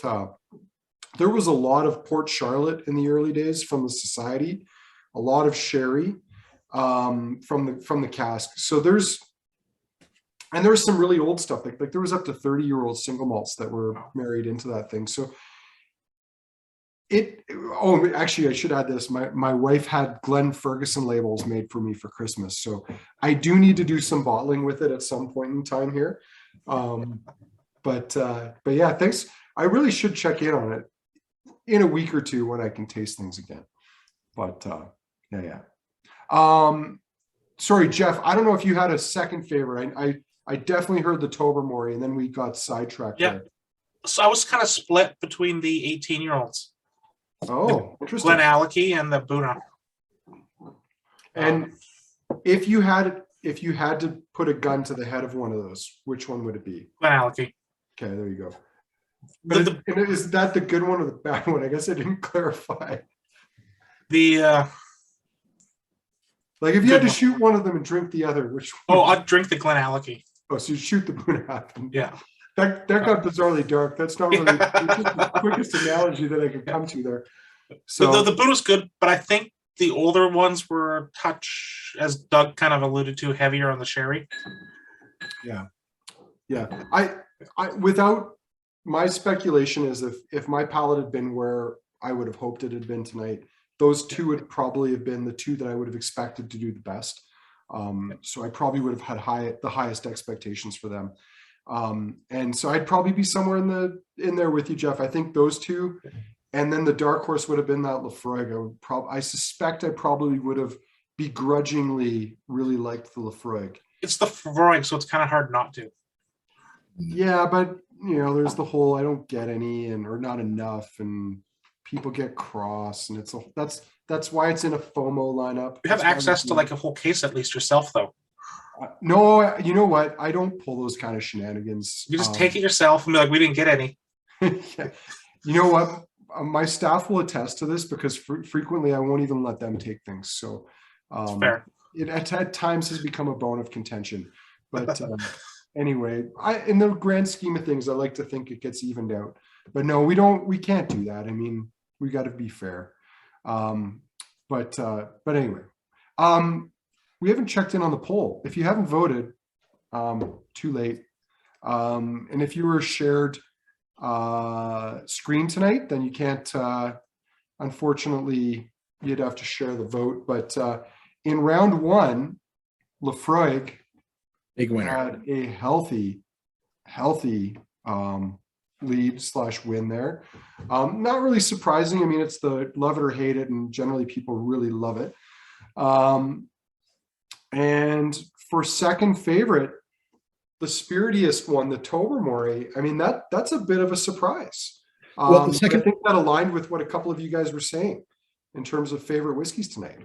there was a lot of Port Charlotte in the early days from the society, a lot of sherry from the cask. So there's some really old stuff. Like there was up to 30-year-old single malts that were married into that thing. So actually I should add this. My wife had Glen Ferguson labels made for me for Christmas. So I do need to do some bottling with it at some point in time here. But yeah, thanks. I really should check in on it. in a week or two when I can taste things again. But yeah. Sorry, Jeff, I don't know if you had a second favorite. I definitely heard the Tobermory, and then we got sidetracked Yeah. there. So I was kind of split between the 18-year-olds, Oh, interesting. GlenAllachie and the Bunnahabhain. And if you had to put a gun to the head of one of those, which one would it be? GlenAllachie. Okay, there you go. But is that the good one or the bad one? I guess I didn't clarify. The Like if you had to shoot one of them and drink the other, which one? I'd drink the GlenAllachie. Oh, so you shoot the Bunnahabhain. Yeah. That got bizarrely dark. That's not really the quickest analogy that I could come to there. So The Bunnahabhain's good, but I think the older ones were a touch, as Doug kind of alluded to, heavier on the sherry. yeah. I without my speculation is if my palate had been where I would have hoped it had been tonight, those two would probably have been the two that I would have expected to do the best. So I probably would have had the highest expectations for them. And so I'd probably be somewhere in there with you, Jeff. I think those two, and then the dark horse would have been that Laphroaig. I suspect I probably would have begrudgingly really liked the Laphroaig. It's the Laphroaig, so it's kind of hard not to. Yeah, but there's the whole I don't get any or not enough, and people get cross, and that's why it's in a FOMO lineup. You have access to like a whole case at least yourself, though. No, you know what? I don't pull those kind of shenanigans. You just take it yourself and be like, we didn't get any. Yeah. You know what? My staff will attest to this because frequently I won't even let them take things. So Fair. It at times has become a bone of contention. But anyway, in the grand scheme of things, I like to think it gets evened out. But no, we can't do that. I mean, we got to be fair. But anyway, we haven't checked in on the poll. If you haven't voted, too late. And if you were shared screen tonight, then you can't, unfortunately, you'd have to share the vote. But in round one, Laphroaig Big winner. had a healthy lead/win there. Not really surprising. I mean, it's the love it or hate it, and generally people really love it. And for second favorite, the spiritiest one, the Tobermory, I mean, that's a bit of a surprise. Well, the second, I think that aligned with what a couple of you guys were saying in terms of favorite whiskeys tonight.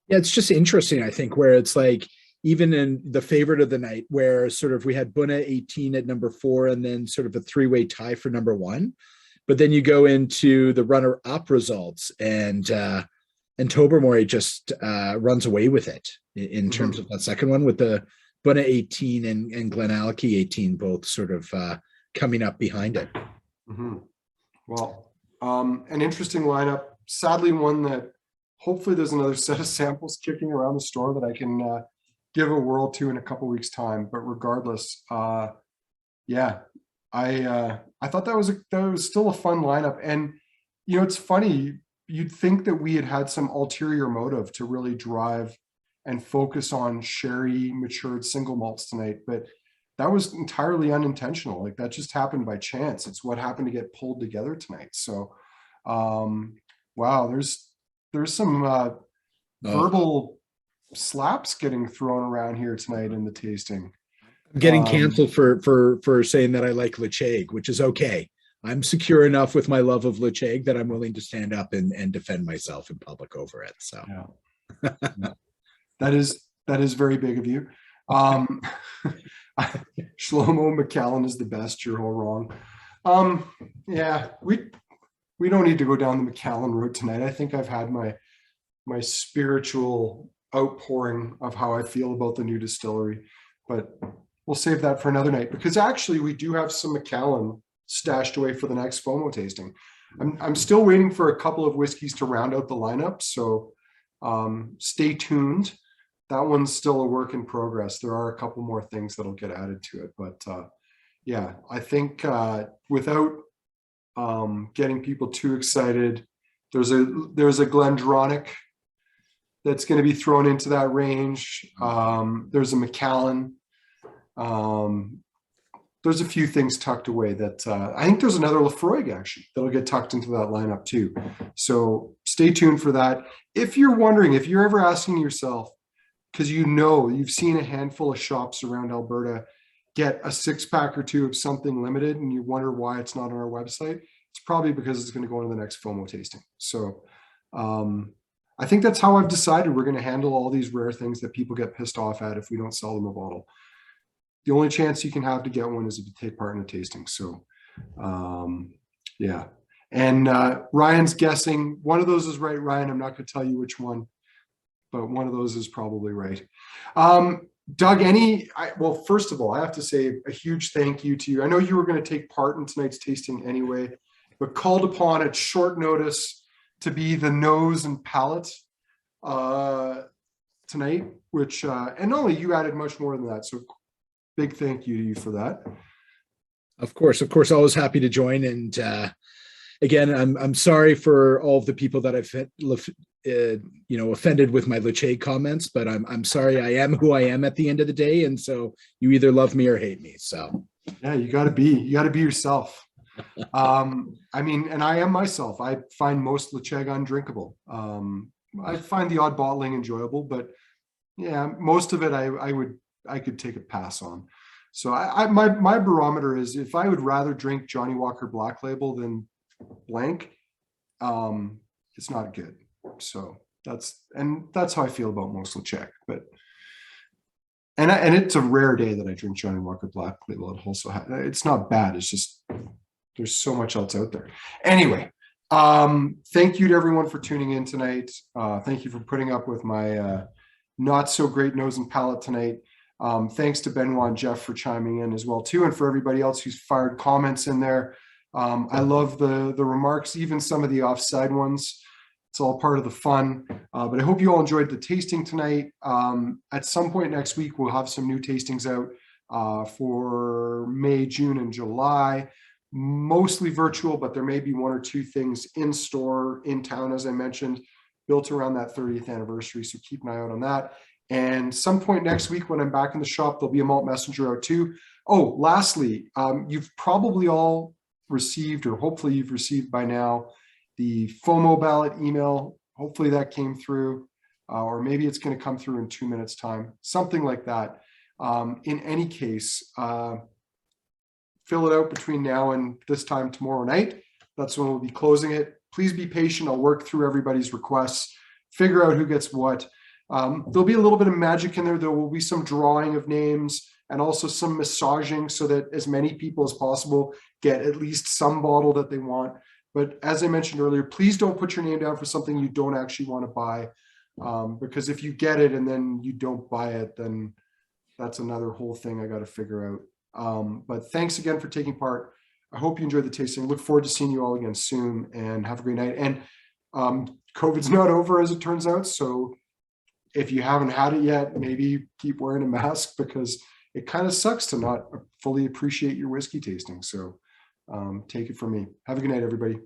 yeah, it's just interesting, I think, where it's like, even in the favorite of the night, where sort of we had Bunna 18 at number 4 and then sort of a three-way tie for number 1. But then you go into the runner-up results and Tobermory just runs away with it in terms of that second one, with the Bunna 18 and GlenAllachie 18 both sort of coming up behind it. Well, an interesting lineup. Sadly, one that hopefully there's another set of samples kicking around the store that I can give a whirl to in a couple weeks' time. But regardless, yeah, I thought that was still a fun lineup. And it's funny. You'd think that we had some ulterior motive to really drive and focus on sherry matured single malts tonight, but that was entirely unintentional. Like that just happened by chance. It's what happened to get pulled together tonight. So, wow, there's some verbal slaps getting thrown around here tonight in the tasting. I'm getting canceled for saying that I like Laphroaig, which is okay. I'm secure enough with my love of Laphroaig that I'm willing to stand up and defend myself in public over it. So yeah. That is very big of you. Shlomo McCallan is the best. You're all wrong. Yeah, we don't need to go down the McCallan road tonight. I think I've had my spiritual outpouring of how I feel about the new distillery, but we'll save that for another night, because actually we do have some McCallan stashed away for the next FOMO tasting. I'm still waiting for a couple of whiskeys to round out the lineup, so stay tuned. That one's still a work in progress. There are a couple more things that'll get added to it, but yeah, I think without getting people too excited, there's a Glendronach that's going to be thrown into that range. There's a McCallan. there's a few things tucked away that I think there's another Laphroaig actually that'll get tucked into that lineup too. So stay tuned for that. If you're wondering, if you're ever asking yourself, because you've seen a handful of shops around Alberta get a 6-pack or 2 of something limited, and you wonder why it's not on our website, it's probably because it's going to go into the next FOMO tasting. So I think that's how I've decided we're going to handle all these rare things that people get pissed off at if we don't sell them a bottle. The only chance you can have to get one is if you take part in a tasting. So yeah. And Ryan's guessing one of those is right. Ryan, I'm not going to tell you which one, but one of those is probably right. Doug, well, first of all, I have to say a huge thank you to you. I know you were going to take part in tonight's tasting anyway, but called upon at short notice to be the nose and palate tonight, which, and not only you added much more than that. So big thank you to you for that. Of course, always happy to join. And again, I'm sorry for all of the people that I've offended with my Laphroaig comments, but I'm sorry. I am who I am at the end of the day, and so you either love me or hate me. So yeah, you got to be yourself. I mean, and I am myself. I find most Laphroaig undrinkable. I find the odd bottling enjoyable, but yeah, most of it I could take a pass on. So my barometer is, if I would rather drink Johnny Walker Black Label than blank, it's not good. So that's how I feel about most Laphroaig. But and it's a rare day that I drink Johnny Walker Black Label. It also it's not bad. It's just there's so much else out there. Anyway, thank you to everyone for tuning in tonight. Thank you for putting up with my not so great nose and palate tonight. Thanks to Benoit and Jeff for chiming in as well too, and for everybody else who's fired comments in there. I love the remarks, even some of the offside ones. It's all part of the fun. But I hope you all enjoyed the tasting tonight. At some point next week, we'll have some new tastings out for May, June, and July. Mostly virtual, but there may be 1 or 2 things in store, in town, as I mentioned, built around that 30th anniversary. So keep an eye out on that. And some point next week when I'm back in the shop, there'll be a malt messenger out too. Oh, lastly, you've probably all received, or hopefully you've received by now, the FOMO ballot email. Hopefully that came through, or maybe it's going to come through in 2 minutes time, something like that. In any case, fill it out between now and this time tomorrow night. That's when we'll be closing it. Please be patient. I'll work through everybody's requests, figure out who gets what. There'll be a little bit of magic in there. There will be some drawing of names and also some massaging so that as many people as possible get at least some bottle that they want. But as I mentioned earlier, please don't put your name down for something you don't actually want to buy, because if you get it and then you don't buy it, then that's another whole thing I got to figure out. But thanks again for taking part. I hope you enjoyed the tasting. Look forward to seeing you all again soon, and have a great night. And COVID's not over, as it turns out. So if you haven't had it yet, maybe keep wearing a mask, because it kind of sucks to not fully appreciate your whiskey tasting. So take it from me. Have a good night, everybody.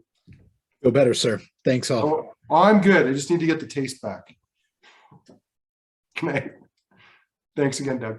Feel better, sir. Thanks all. Oh, I'm good. I just need to get the taste back. Good night. Thanks again, Doug.